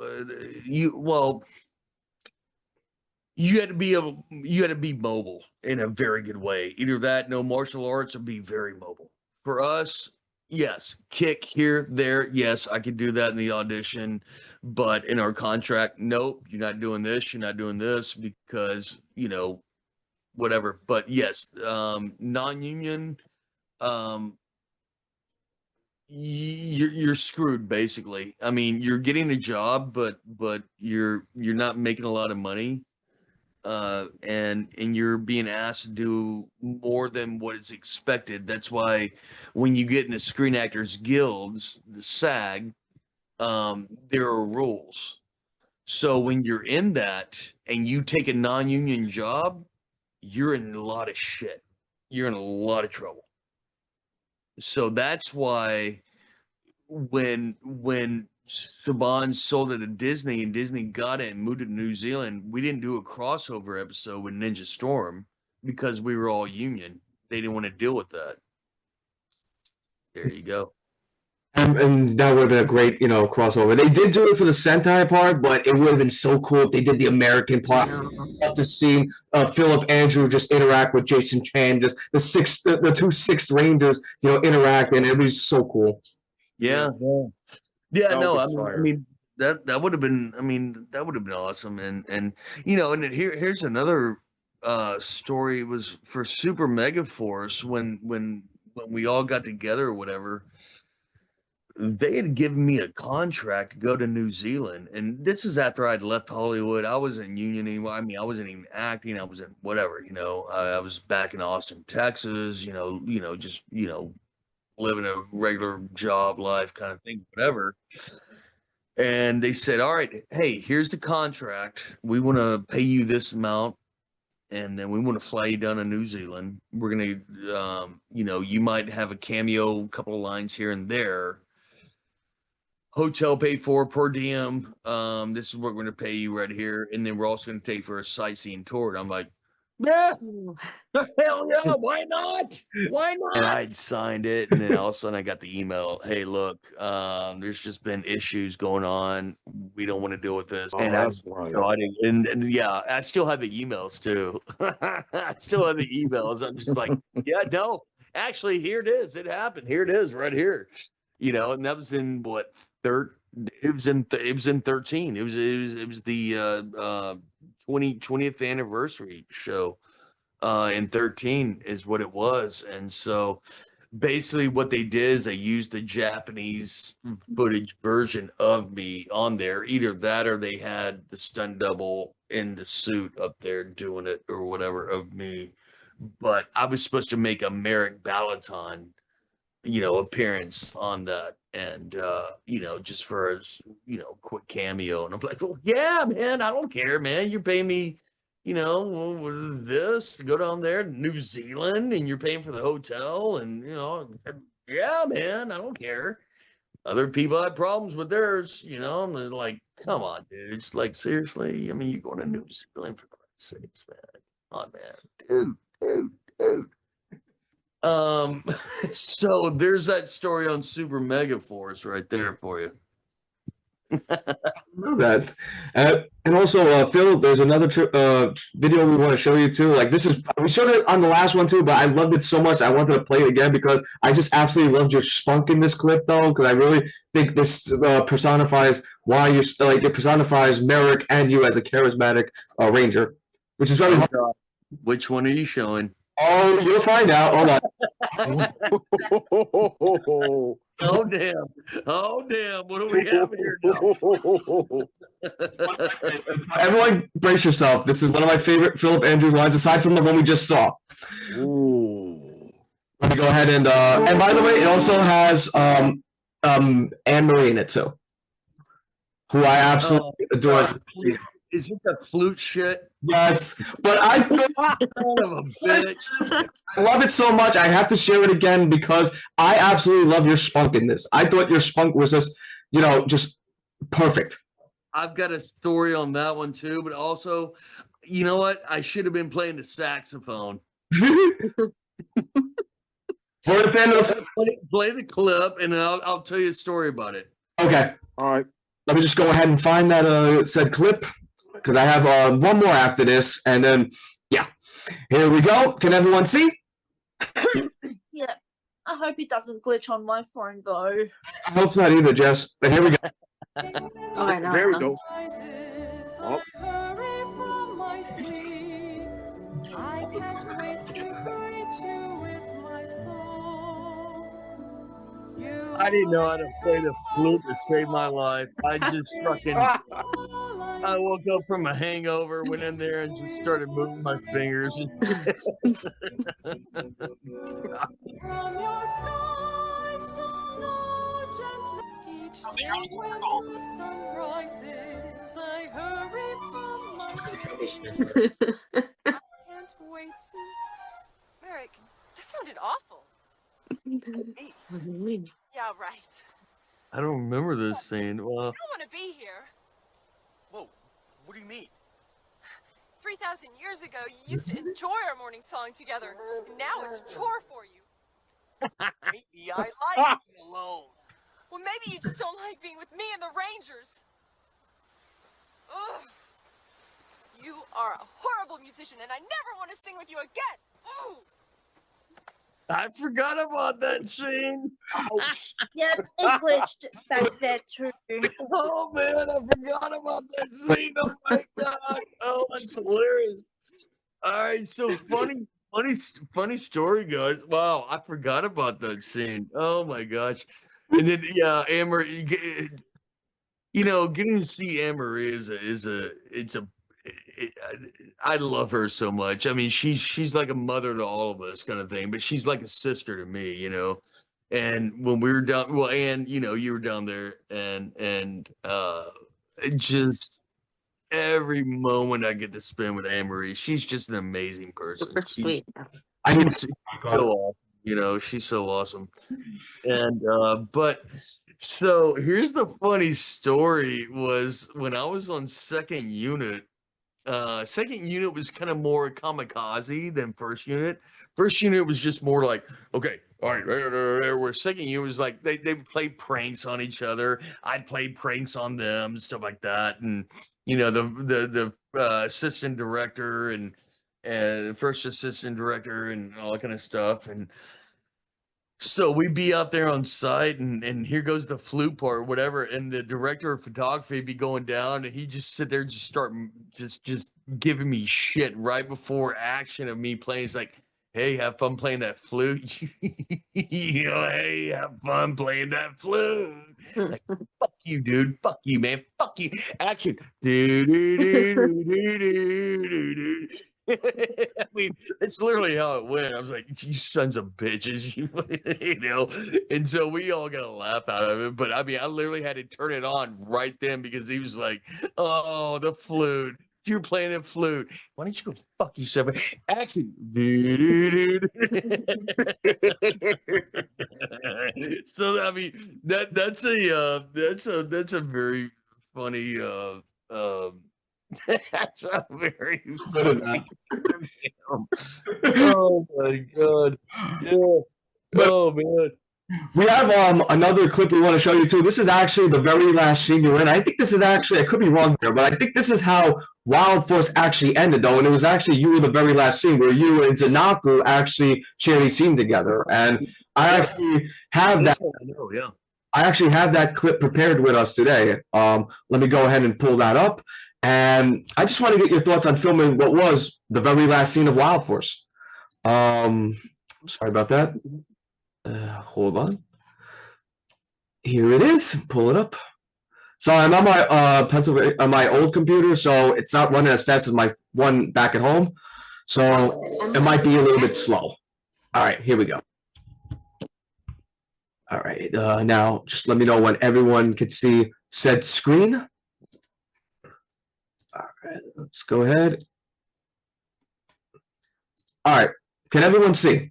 you had to be mobile in a very good way. Either that, no martial arts, or be very mobile. For us, yes, kick here, there. Yes, I could do that in the audition, but in our contract, nope, you're not doing this. You're not doing this because whatever. But yes, non-union, you're screwed basically. I mean, you're getting a job, but you're not making a lot of money. And you're being asked to do more than what is expected. That's why when you get in the Screen Actors Guilds, the SAG, there are rules. So when you're in that and you take a non-union job, you're in a lot of shit. You're in a lot of trouble. So that's why when Saban sold it to Disney and Disney got it and moved it to New Zealand, we didn't do a crossover episode with Ninja Storm because we were all union. They didn't want to deal with that. There you go. And that would have been a great, crossover. They did do it for the Sentai part, but it would have been so cool if they did the American part. I'd love to see Phillip Andrew just interact with Jason Chan, just the two Sixth Rangers, interact, and it was so cool. Yeah. No, I mean that would have been awesome. And here's another story. It was for Super Mega Force when we all got together or whatever. They had given me a contract to go to New Zealand, and this is after I'd left Hollywood. I wasn't union anymore. I mean, I wasn't even acting. I was in whatever, I was back in Austin, Texas. Just living a regular job life kind of thing, whatever. And they said, all right, hey, here's the contract. We want to pay you this amount, and then we want to fly you down to New Zealand. We're going to, you might have a cameo, a couple of lines here and there. Hotel paid for, per diem. This is what we're going to pay you right here. And then we're also going to take for a sightseeing tour. And I'm like, yeah, hell yeah, why not? Why not? And I'd signed it, and then all of a sudden I got the email. Hey, look, there's just been issues going on. We don't want to deal with this. Oh, and that's right. I didn't, and yeah, I still have the emails too. I still have the emails. I'm just like, yeah, no, actually, here it is. It happened. Here it is, right here. And that was in what it was in 13. It was the 20th anniversary show in 13 is what it was. And so basically what they did is they used the Japanese footage version of me on there. Either that or they had the stunt double in the suit up there doing it or whatever of me. But I was supposed to make a Merrick Balaton appearance on that, and just for a quick cameo. And I'm like, well, yeah, man, I don't care, man. You're paying me this to go down there to New Zealand, and you're paying for the hotel, and yeah, man, I don't care. Other people had problems with theirs, and they're like, come on, dude. It's like, seriously, I mean, you're going to New Zealand for Christ's sakes, man. Come on, man. Dude. So there's that story on Super Mega Force right there for you. I know that. And also, Phil, there's another video we want to show you too. Like we showed it on the last one too, but I loved it so much I wanted to play it again because I just absolutely loved your spunk in this clip though, because I really think this personifies why you it personifies Merrick and you as a charismatic ranger, which is very hard. Which one are you showing? Oh, you'll find out. Hold on. Oh damn! What do we have here now? Everyone, brace yourself. This is one of my favorite Phillip Andrews lines, aside from the one we just saw. Ooh. Let me go ahead and by the way, it also has Anne Marie in it too, who I absolutely adore. Is it the flute shit? Yes, but I son of a bitch. I love it so much. I have to share it again because I absolutely love your spunk in this. I thought your spunk was just, just perfect. I've got a story on that one too, but also, you know what? I should have been playing the saxophone. For the fan of play the clip, and then I'll tell you a story about it. Okay. All right. Let me just go ahead and find that said clip. Because I have one more after this, and then, yeah. Here we go. Can everyone see? Yeah. I hope it doesn't glitch on my phone, though. I hope not either, Jess. But here we go. Okay, no, There we no. go. Oh. I can't wait to greet you with my song. I didn't know how to play the flute to save my life. I just fucking... I woke up from a hangover, went in there, and just started moving my fingers. From your skies, the snow gently each day when the sun rises. I Can't wait to. Merrick, that sounded awful. Yeah, right. I don't remember this scene. I Well, don't want to be here. Whoa, what do you mean? 3,000 years ago, you used to enjoy our morning song together, and now it's a chore for you. Maybe I like being alone. Well, maybe you just don't like being with me and the Rangers. Ugh. You are a horrible musician, and I never want to sing with you again. Ooh. I forgot about that scene. Yep, it glitched back there too. Oh man, I forgot about that scene. Oh my god. Oh, that's hilarious. All right, so funny story, guys. Wow, I forgot about that scene. Oh my gosh. And then yeah, Amber, getting to see Anne Marie I love her so much. I mean, she's like a mother to all of us, kind of thing. But she's like a sister to me, And when we were down, well, and you were down there, and it just every moment I get to spend with Anne Marie, she's just an amazing person. Super sweet. I need She's so awesome. She's so awesome. And but so here's the funny story was when I was on second unit was kind of more kamikaze than first unit. First unit was just more like, okay, all right, where second unit was like they would play pranks on each other. I'd play pranks on them, stuff like that. And the assistant director and the first assistant director and all that kind of stuff. And so we'd be out there on site, and here goes the flute part, whatever, and the director of photography be going down, and he just sit there, just giving me shit right before action of me playing. He's like, "Hey, have fun playing that flute." Hey, have fun playing that flute. Like, fuck you, dude. Fuck you, man. Fuck you. Action. Do do do do do do do. I mean, it's literally how it went. I was like, "You sons of bitches," And so we all got a laugh out of it. But I mean, I literally had to turn it on right then because he was like, "Oh, the flute. You're playing the flute. Why don't you go fuck yourself?" Action. So I mean, that's a very funny that's a very funny. Oh my god. Yeah. Oh man. We have another clip we want to show you too. This is actually the very last scene you're in. I think this is actually, I could be wrong here, but I think this is how Wild Force actually ended though. And it was actually you were the very last scene where you and Zanaku actually share a scene together. And I actually have that. I actually have that clip prepared with us today. Let me go ahead and pull that up. And I just want to get your thoughts on filming what was the very last scene of Wild Force. Sorry about that. Hold on. Here it is. Pull it up. Sorry, I'm on my Pennsylvania, on my old computer, so it's not running as fast as my one back at home. So it might be a little bit slow. All right, here we go. All right, now just let me know when everyone can see said screen. All right, let's go ahead. All right, can everyone see?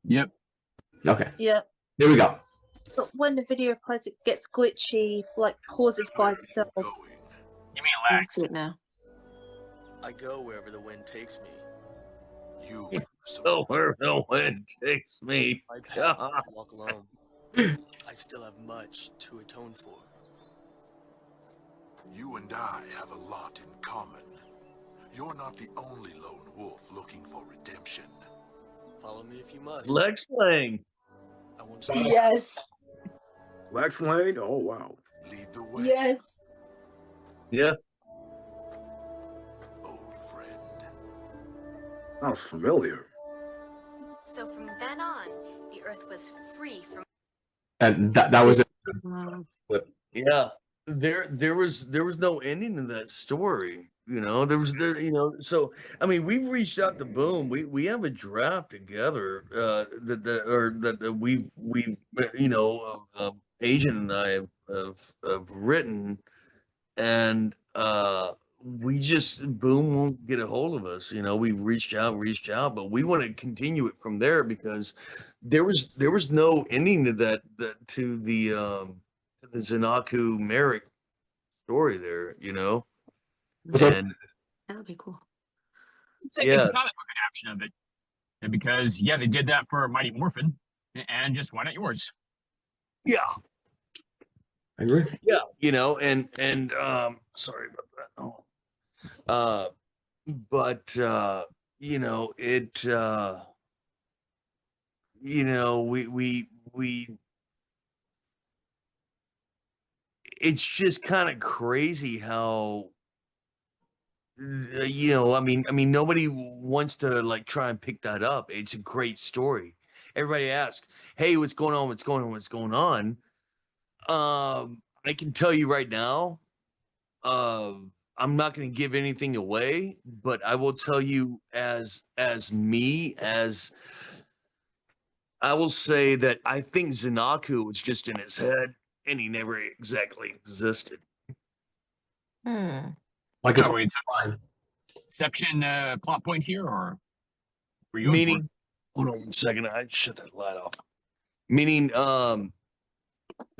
Yep. Okay. Yep. Here we go. But when the video plays, it gets glitchy, like pauses by itself. Give me a I lax. see it now. I go wherever the wind takes me. You Oh, where the wind takes me. my path, I walk alone. I still have much to atone for. You and I have a lot in common. You're not the only lone wolf looking for redemption. Follow me if you must. Lex Lang. I won't stop. Yes. Lex Lane? Oh, wow. Lead the way, Yes. Yeah. old friend. Sounds familiar. So from then on, the Earth was free from. And that was it. Yeah. There was no ending to that story. So I mean, we've reached out to Boom. We have a draft together that we've Agent and I have written, and we just Boom won't get a hold of us. You know, we've reached out, but we want to continue it from there because there was no ending to to the Zanaku Merrick story there, you know. And That would be cool. It's a comic book adaptation of it. And because they did that for Mighty Morphin, and just why not yours? Yeah. I agree. Yeah, you know, and sorry about that. But you know, it you know, we it's just kind of crazy how you know, I mean nobody wants to like try and pick that up. It's a great story. Everybody asks, "Hey, what's going on? What's going on? What's going on?" I can tell you right now, I'm not going to give anything away, but I will tell you as I will say that I think Zanaku was just in his head and he never exactly existed. Like it's Are we talking Inception plot point here, or were you meaning? Hold on 1 second, I shut that light off. Meaning,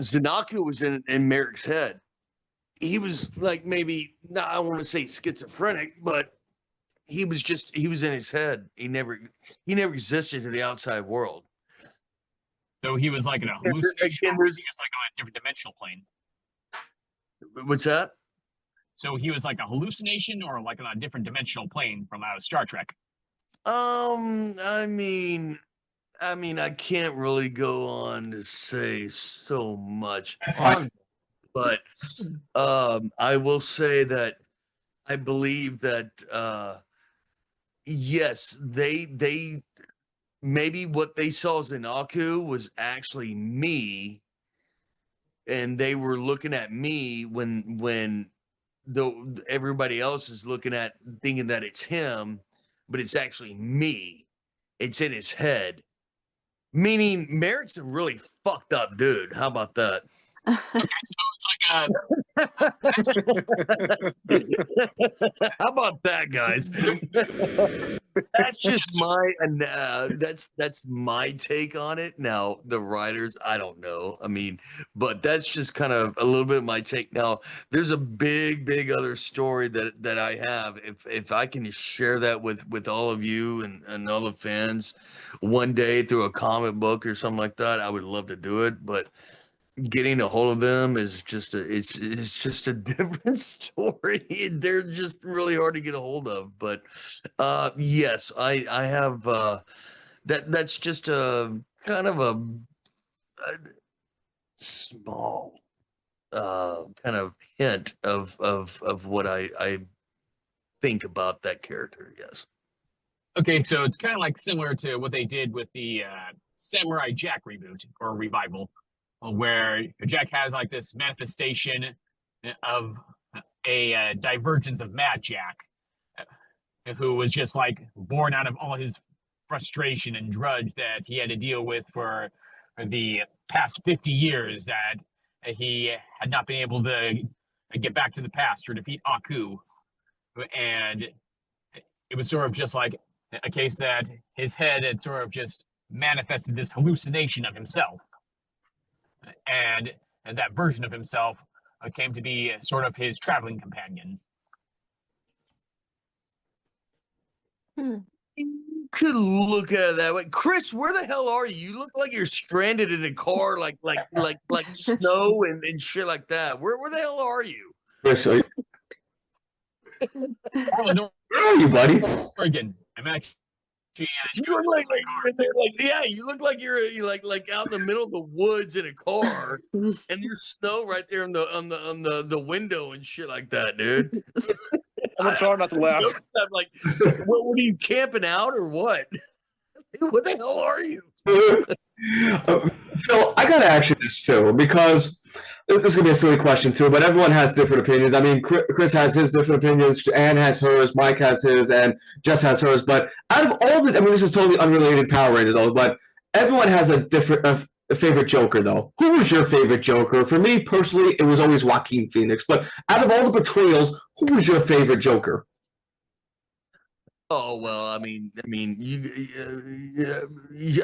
Zanaku was in Merrick's head. He was like maybe not, I want to say schizophrenic, but he was in his head. He never existed to the outside world. So he was like in a hallucination, or was he just like on a different dimensional plane? What's that? So he was like a hallucination, or like on a different dimensional plane from out of Star Trek? I mean, I can't really go on to say so much on, but I will say that I believe that yes, they maybe what they saw as Zanaku was actually me, and they were looking at me when everybody else is looking at thinking that it's him, but it's actually me. It's in his head. Meaning Merrick's a really fucked up dude. How about that? Okay, so it's like How about that, guys? That's just that's my take on it. Now the writers, I don't know. I mean, but that's just kind of a little bit of my take. Now there's a big other story that I have. If I can share that with all of you and all the fans one day through a comic book or something like that, I would love to do it. But getting a hold of them is just it's just a different story. They're just really hard to get a hold of. But yes, I have that's just a kind of a small kind of hint of what I think about that character. Yes. Okay, so it's kind of like similar to what they did with the Samurai Jack reboot or revival, where Jack has like this manifestation of a divergence of Mad Jack, who was just like born out of all his frustration and drudge that he had to deal with for the past 50 years, that he had not been able to get back to the past or defeat Aku. And it was sort of just like a case that his head had sort of just manifested this hallucination of himself. And that version of himself came to be sort of his traveling companion. You could look at it that way. Chris, where the hell are you? You look like you're stranded in a car, like snow and shit like that. Where the hell are you? Chris, are Where are you, buddy? Oregon. I'm actually. You look like you look like you're like out in the middle of the woods in a car, and there's snow right there on the window and shit like that, dude. I'm trying not to laugh. I'm like, what are you camping out or what? What the hell are you? Phil, I gotta ask you this too, because this is gonna be a silly question too, but everyone has different opinions. I mean, Chris has his different opinions, Ann has hers, Mike has his, and Jess has hers. But out of all the, I mean, this is totally unrelated Power Rangers, but everyone has a different favorite Joker, though. Who was your favorite Joker? For me personally, it was always Joaquin Phoenix. But out of all the portrayals, who was your favorite Joker? Oh well,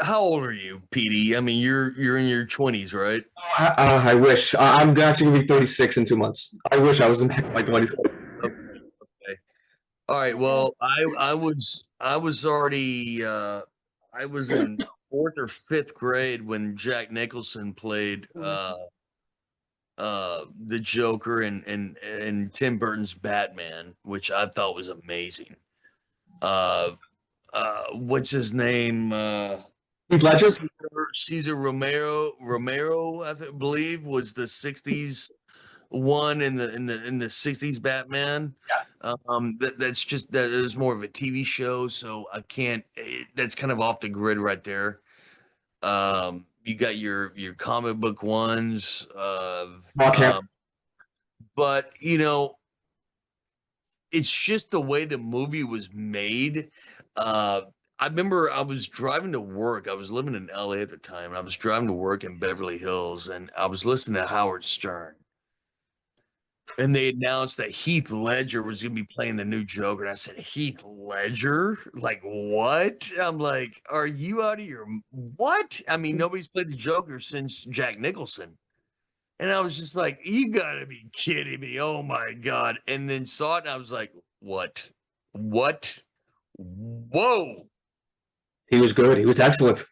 how old are you, Petey? I mean, you're in your 20s, right? I wish. I'm actually going to be 36 in 2 months. I wish I was in my 20s. Okay. All right. Well, I was already I was in fourth or fifth grade when Jack Nicholson played the Joker and Tim Burton's Batman, which I thought was amazing. What's his name? Heath Ledger? Caesar Romero, believe, was the '60s one in the '60s Batman. That's just that is more of a TV show, so I can't. That's kind of off the grid right there. You got your comic book ones, but it's just the way the movie was made. I remember I was driving to work. I was living in LA at the time, and I was driving to work in Beverly Hills, and I was listening to Howard Stern. And they announced that Heath Ledger was going to be playing the new Joker. And I said, Heath Ledger? Like, what? I'm like, are you out of your what? I mean, nobody's played the Joker since Jack Nicholson. And I was just like, you gotta be kidding me. Oh my God. And then saw it and I was like, what? What? Whoa. He was good. He was excellent.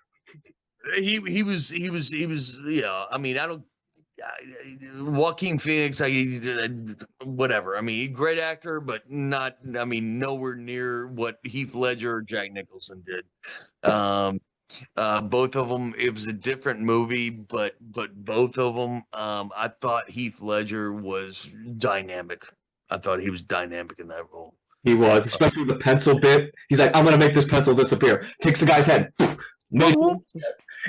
He was, yeah. I mean, Joaquin Phoenix, whatever. I mean, great actor, but not, I mean, nowhere near what Heath Ledger or Jack Nicholson did. Both of them, it was a different movie, but both of them, I thought Heath Ledger was dynamic. I thought he was dynamic in that role. He was, especially the pencil bit. He's like, I'm going to make this pencil disappear. Takes the guy's head. He's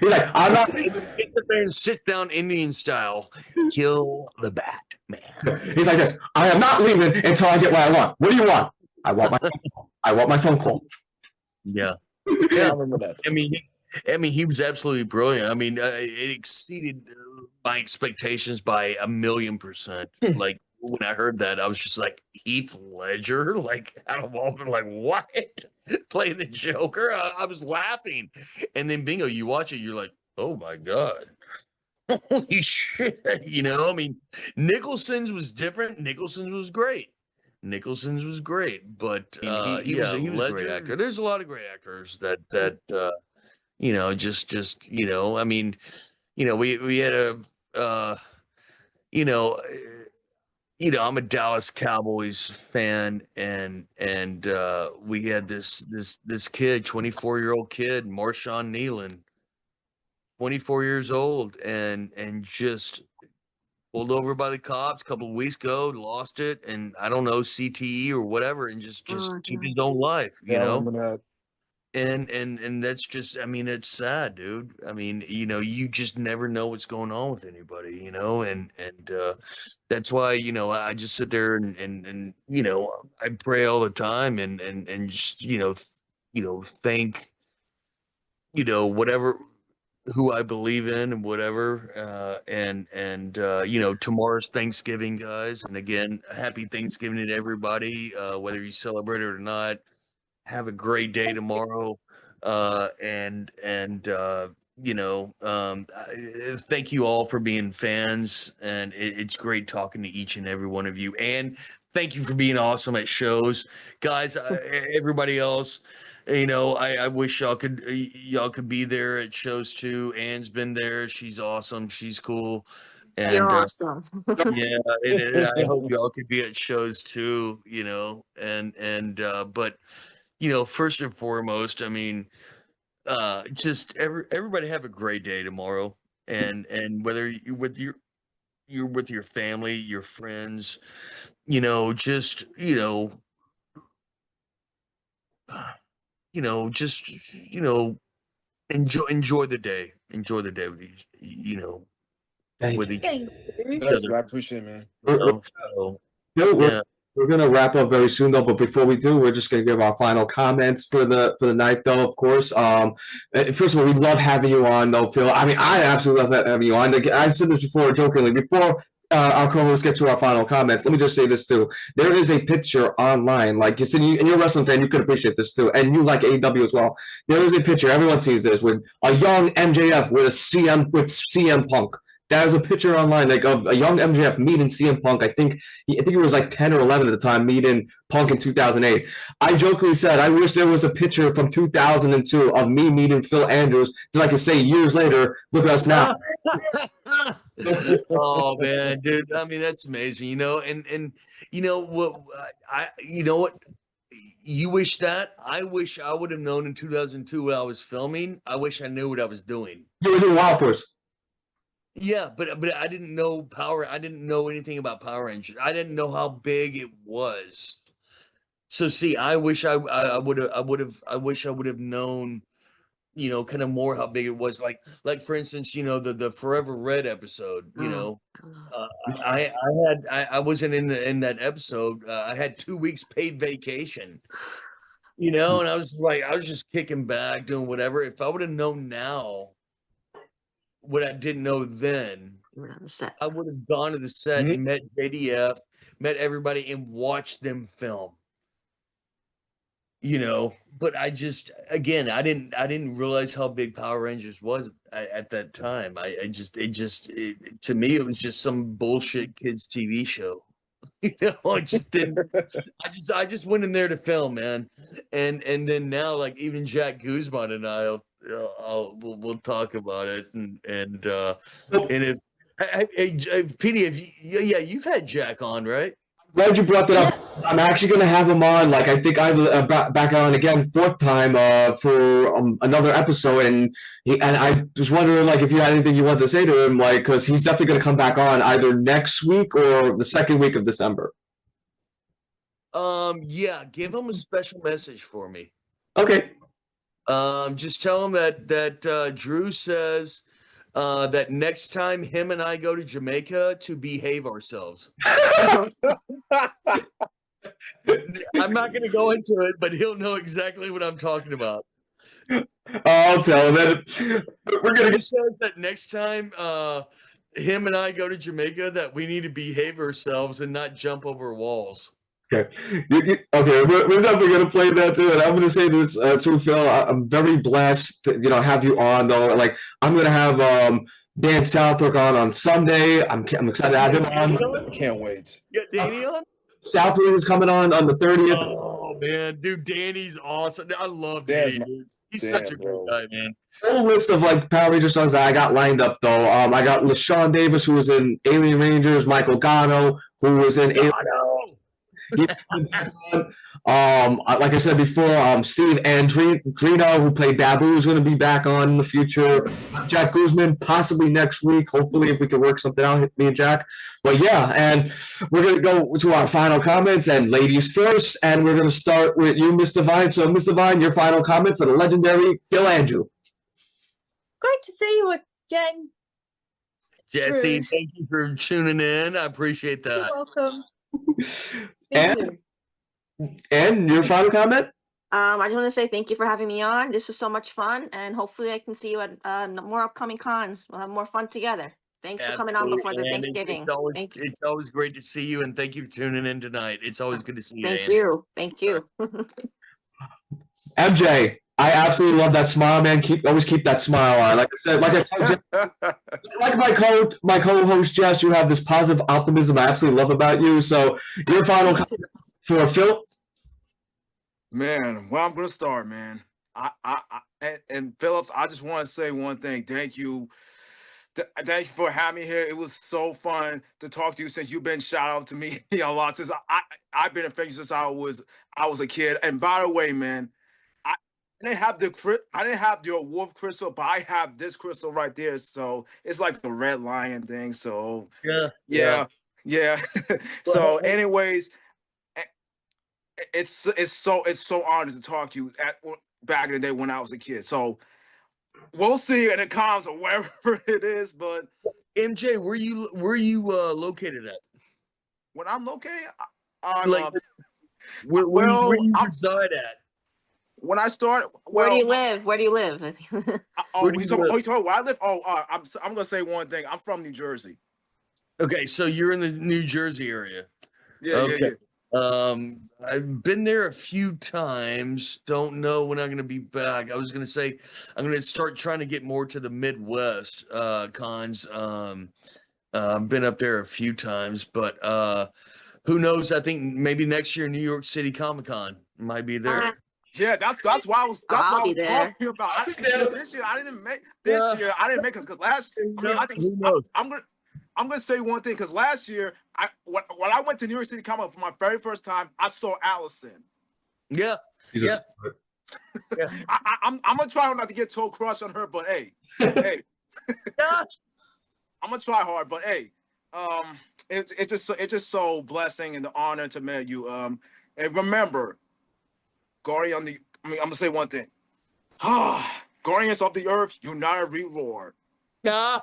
like, I'm not. Gets up there and sits down Indian style. Kill the Batman. He's like this. I am not leaving until I get what I want. What do you want? I want my phone call. I want my phone call. Yeah. Yeah. I remember that. I mean, he was absolutely brilliant. I mean, it exceeded my expectations by 1,000,000%. Like, when I heard that, I was just like, Heath Ledger? Like, out of all, like, what? Playing the Joker? I was laughing. And then, bingo, you watch it, you're like, oh my God. Holy shit. I mean, Nicholson's was different. Nicholson's was great. But he was a great actor. There's a lot of great actors that I mean, we had I'm a Dallas Cowboys fan, and we had this kid, 24-year-old kid, Marshawn Nealon, 24 years old, and just pulled over by the cops a couple of weeks ago, lost it, and I don't know, CTE or whatever, and just took his own life, And that's just, I mean, it's sad, dude. I mean, you just never know what's going on with anybody, and that's why, I just sit there and I pray all the time and just, thank, whatever, who I believe in and whatever. Tomorrow's Thanksgiving, guys. And again, happy Thanksgiving to everybody, whether you celebrate it or not. Have a great day tomorrow. Thank you all for being fans, and it's great talking to each and every one of you. And thank you for being awesome at shows, guys. Everybody else, I wish y'all could be there at shows too. Anne's been there. She's awesome. She's cool. And you're awesome. Yeah, I hope y'all could be at shows too. But first and foremost, I mean, just everybody have a great day tomorrow, and whether you're with your family, your friends, just enjoy the day, with with each Thank you. I appreciate it, man. yeah. We're gonna wrap up very soon, though. But before we do, we're just gonna give our final comments for the night, though. Of course, first of all, we love having you on, though, Phil. I mean, I absolutely love having you on. Like, I've said this before, jokingly. Before our co-hosts get to our final comments, let me just say this too. There is a picture online, like you said, and you're a wrestling fan, you could appreciate this too, and you like AEW as well. There is a picture, everyone sees this, with a young MJF with CM Punk. There's a picture online, like of a young MJF meeting CM Punk. I think it was like 10 or 11 at the time, meeting Punk in 2008. I jokingly said, I wish there was a picture from 2002 of me meeting Phil Andrews, so I could say years later, look at us now. Oh man, dude! I mean, that's amazing. And you know what? You know what? You wish that. I wish I would have known in 2002 when I was filming. I wish I knew what I was doing. You were doing Wild Force. Yeah, but I didn't know Power. I didn't know anything about Power Rangers. I didn't know how big it was. So see, I wish I would have known, kind of more how big it was. Like for instance, the Forever Red episode. I wasn't in that episode. I had 2 weeks paid vacation. And I was just kicking back, doing whatever. If I would have known now what I didn't know then, I would have gone to the set and met JDF, met everybody, and watched them film. But I didn't realize how big Power Rangers was at that time. To me, it was just some bullshit kids TV show. I just didn't. I just went in there to film, man. And then now, like, even Jack Guzman and we'll talk about it. And if Petey, you've had Jack on, right? Glad you brought that up. I'm actually going to have him on. Like, I think I'm back on again, fourth time for another episode, and I was wondering, like, if you had anything you wanted to say to him, like, because he's definitely going to come back on either next week or the second week of December. Yeah, give him a special message for me. Okay. Just tell him that Drew says that next time him and I go to Jamaica to behave ourselves. I'm not going to go into it, but he'll know exactly what I'm talking about. I'll tell him that we're going to say that next time him and I go to Jamaica that we need to behave ourselves and not jump over walls. Okay. Okay, we're definitely going to play that too. And I'm going to say this too, Phil. I'm very blessed to, have you on, though. Like, I'm going to have Dan Southwick on Sunday. I'm excited to have him on. Can't wait. Get Danny on? Southwick is coming on the 30th. Oh, man. Dude, Danny's awesome. I love Danny, dude. He's such a great guy, man. Whole list of like Power Ranger songs that I got lined up, though. I got LaShawn Davis, who was in Alien Rangers, Michael Gano, who was in like I said before, Steve Andrino, who played Babu, is going to be back on in the future. Jack Guzman, possibly next week. Hopefully, if we can work something out, me and Jack. But yeah, and we're going to go to our final comments, and ladies first, and we're going to start with you, Miss Divine. So, Miss Divine, your final comment for the legendary Phil Andrew. Great to see you again, Jesse. Drew. Thank you for tuning in. I appreciate that. You're welcome. And your final comment? I just want to say thank you for having me on. This was so much fun, and hopefully I can see you at more upcoming cons. We'll have more fun together. Thanks for coming on before the Thanksgiving. Thank you. It's always great to see you, and thank you for tuning in tonight. It's always good to see you. Thank you. MJ, I absolutely love that smile, man. Always keep that smile on. Like I said, like I told you, like my co-host Jess, you have this positive optimism I absolutely love about you. So your final comment for Phil? Man, well, I'm gonna start, man. And Phillips, I just want to say one thing. Thank you. Thank you for having me here. It was so fun to talk to you since you've been shout out to me a lot since I've been a fan since I was a kid. And by the way, man, I didn't have the wolf crystal, but I have this crystal right there. So it's like the red lion thing. So yeah. So, anyways, it's so honored to talk to you back in the day when I was a kid. So we'll see in the cons or wherever it is. But MJ, where you located at? When I'm located, Like, where well, do you reside at? when I start, Where do well, you live? Where do you live? oh, Where do you you talking, live? oh, you talking where I live? Oh, I'm gonna say one thing. I'm from New Jersey. Okay, so you're in the New Jersey area. Yeah, Okay. yeah. I've been there a few times. Don't know when I'm gonna be back. I was gonna say I'm gonna start trying to get more to the Midwest cons. I've been up there a few times, but who knows? I think maybe next year New York City Comic Con might be there. Yeah, that's why I was I'll be there. talking about. This year I didn't make Yeah. because last. I mean, I think Who knows? I'm gonna say one thing because last year when I went to New York City Comic Con for my very first time, I saw Allison. Yeah. Jesus. Yeah. I'm gonna try not to get toe crushed on her, but hey, hey, I'm gonna try hard, but hey, it's just so blessing and the honor to meet you. And remember, I'm gonna say one thing. Guardians of the Earth, United we roar. Now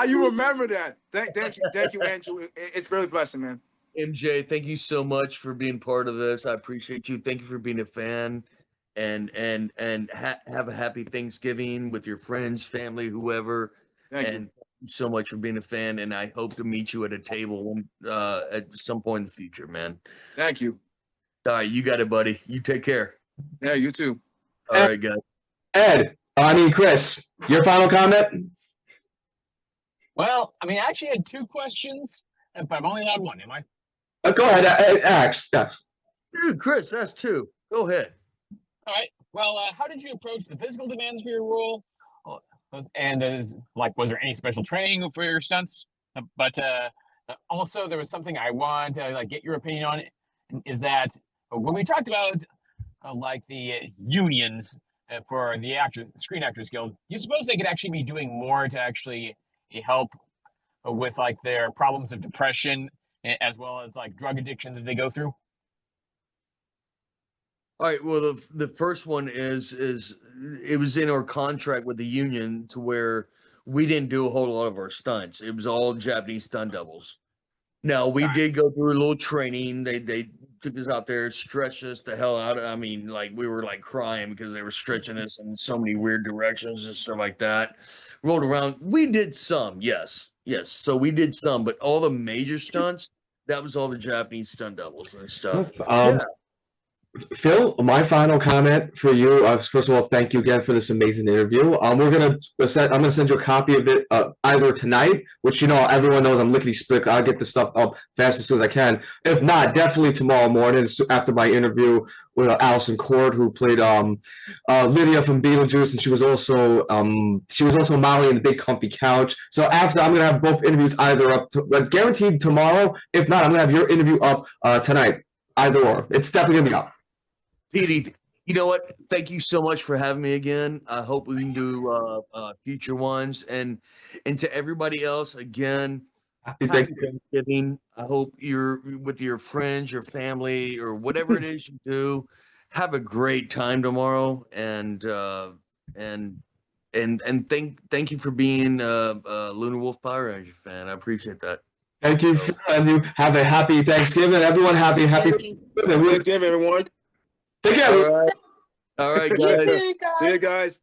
you remember that. Thank you, Andrew. It's really blessing, man. MJ, thank you so much for being part of this. I appreciate you. Thank you for being a fan, and have a happy Thanksgiving with your friends, family, whoever. Thank you. Thank you so much for being a fan. And I hope to meet you at a table at some point in the future, man. Thank you. All right, you got it, buddy. You take care. Yeah, you too. All right, guys. Chris, your final comment? Well, I mean, I actually had 2 questions, but I'm only allowed 1. Am I? Go ahead, Ax. Dude, Chris, that's 2. Go ahead. All right. Well, how did you approach the physical demands for your role? And was there any special training for your stunts? But also, there was something I want to get your opinion on. Is that when we talked about the unions for the Screen Actors Guild, you suppose they could actually be doing more to actually help with their problems of depression as well as drug addiction that they go through? All right. Well, the first one is it was in our contract with the union to where we didn't do a whole lot of our stunts. It was all Japanese stunt doubles. Now we did go through a little training. They took us out there, stretched us the hell out. I mean, we were crying because they were stretching us in so many weird directions and stuff like that. Rolled around. We did some, yes. So we did some, but all the major stunts, that was all the Japanese stunt doubles and stuff. Phil, my final comment for you. First of all, thank you again for this amazing interview. I'm gonna send you a copy of it either tonight, which everyone knows I'm lickety split. I'll get the stuff up fast as soon as I can. If not, definitely tomorrow morning after my interview with Allison Cord, who played Lydia from Beetlejuice, and she was also Molly in the Big Comfy Couch. So after, I'm gonna have both interviews either up, guaranteed tomorrow. If not, I'm gonna have your interview up tonight. Either or, it's definitely gonna be up. Petey, you know what? Thank you so much for having me again. I hope we can do future ones. And to everybody else, again, happy Thanksgiving. I hope you're with your friends, your family, or whatever it is you do. Have a great time tomorrow. And thank you for being a Lunar Wolf Power Ranger fan. I appreciate that. Thank you, and you have a happy Thanksgiving. Everyone, happy Thanksgiving, everyone. Take care. All right, guys. See you guys.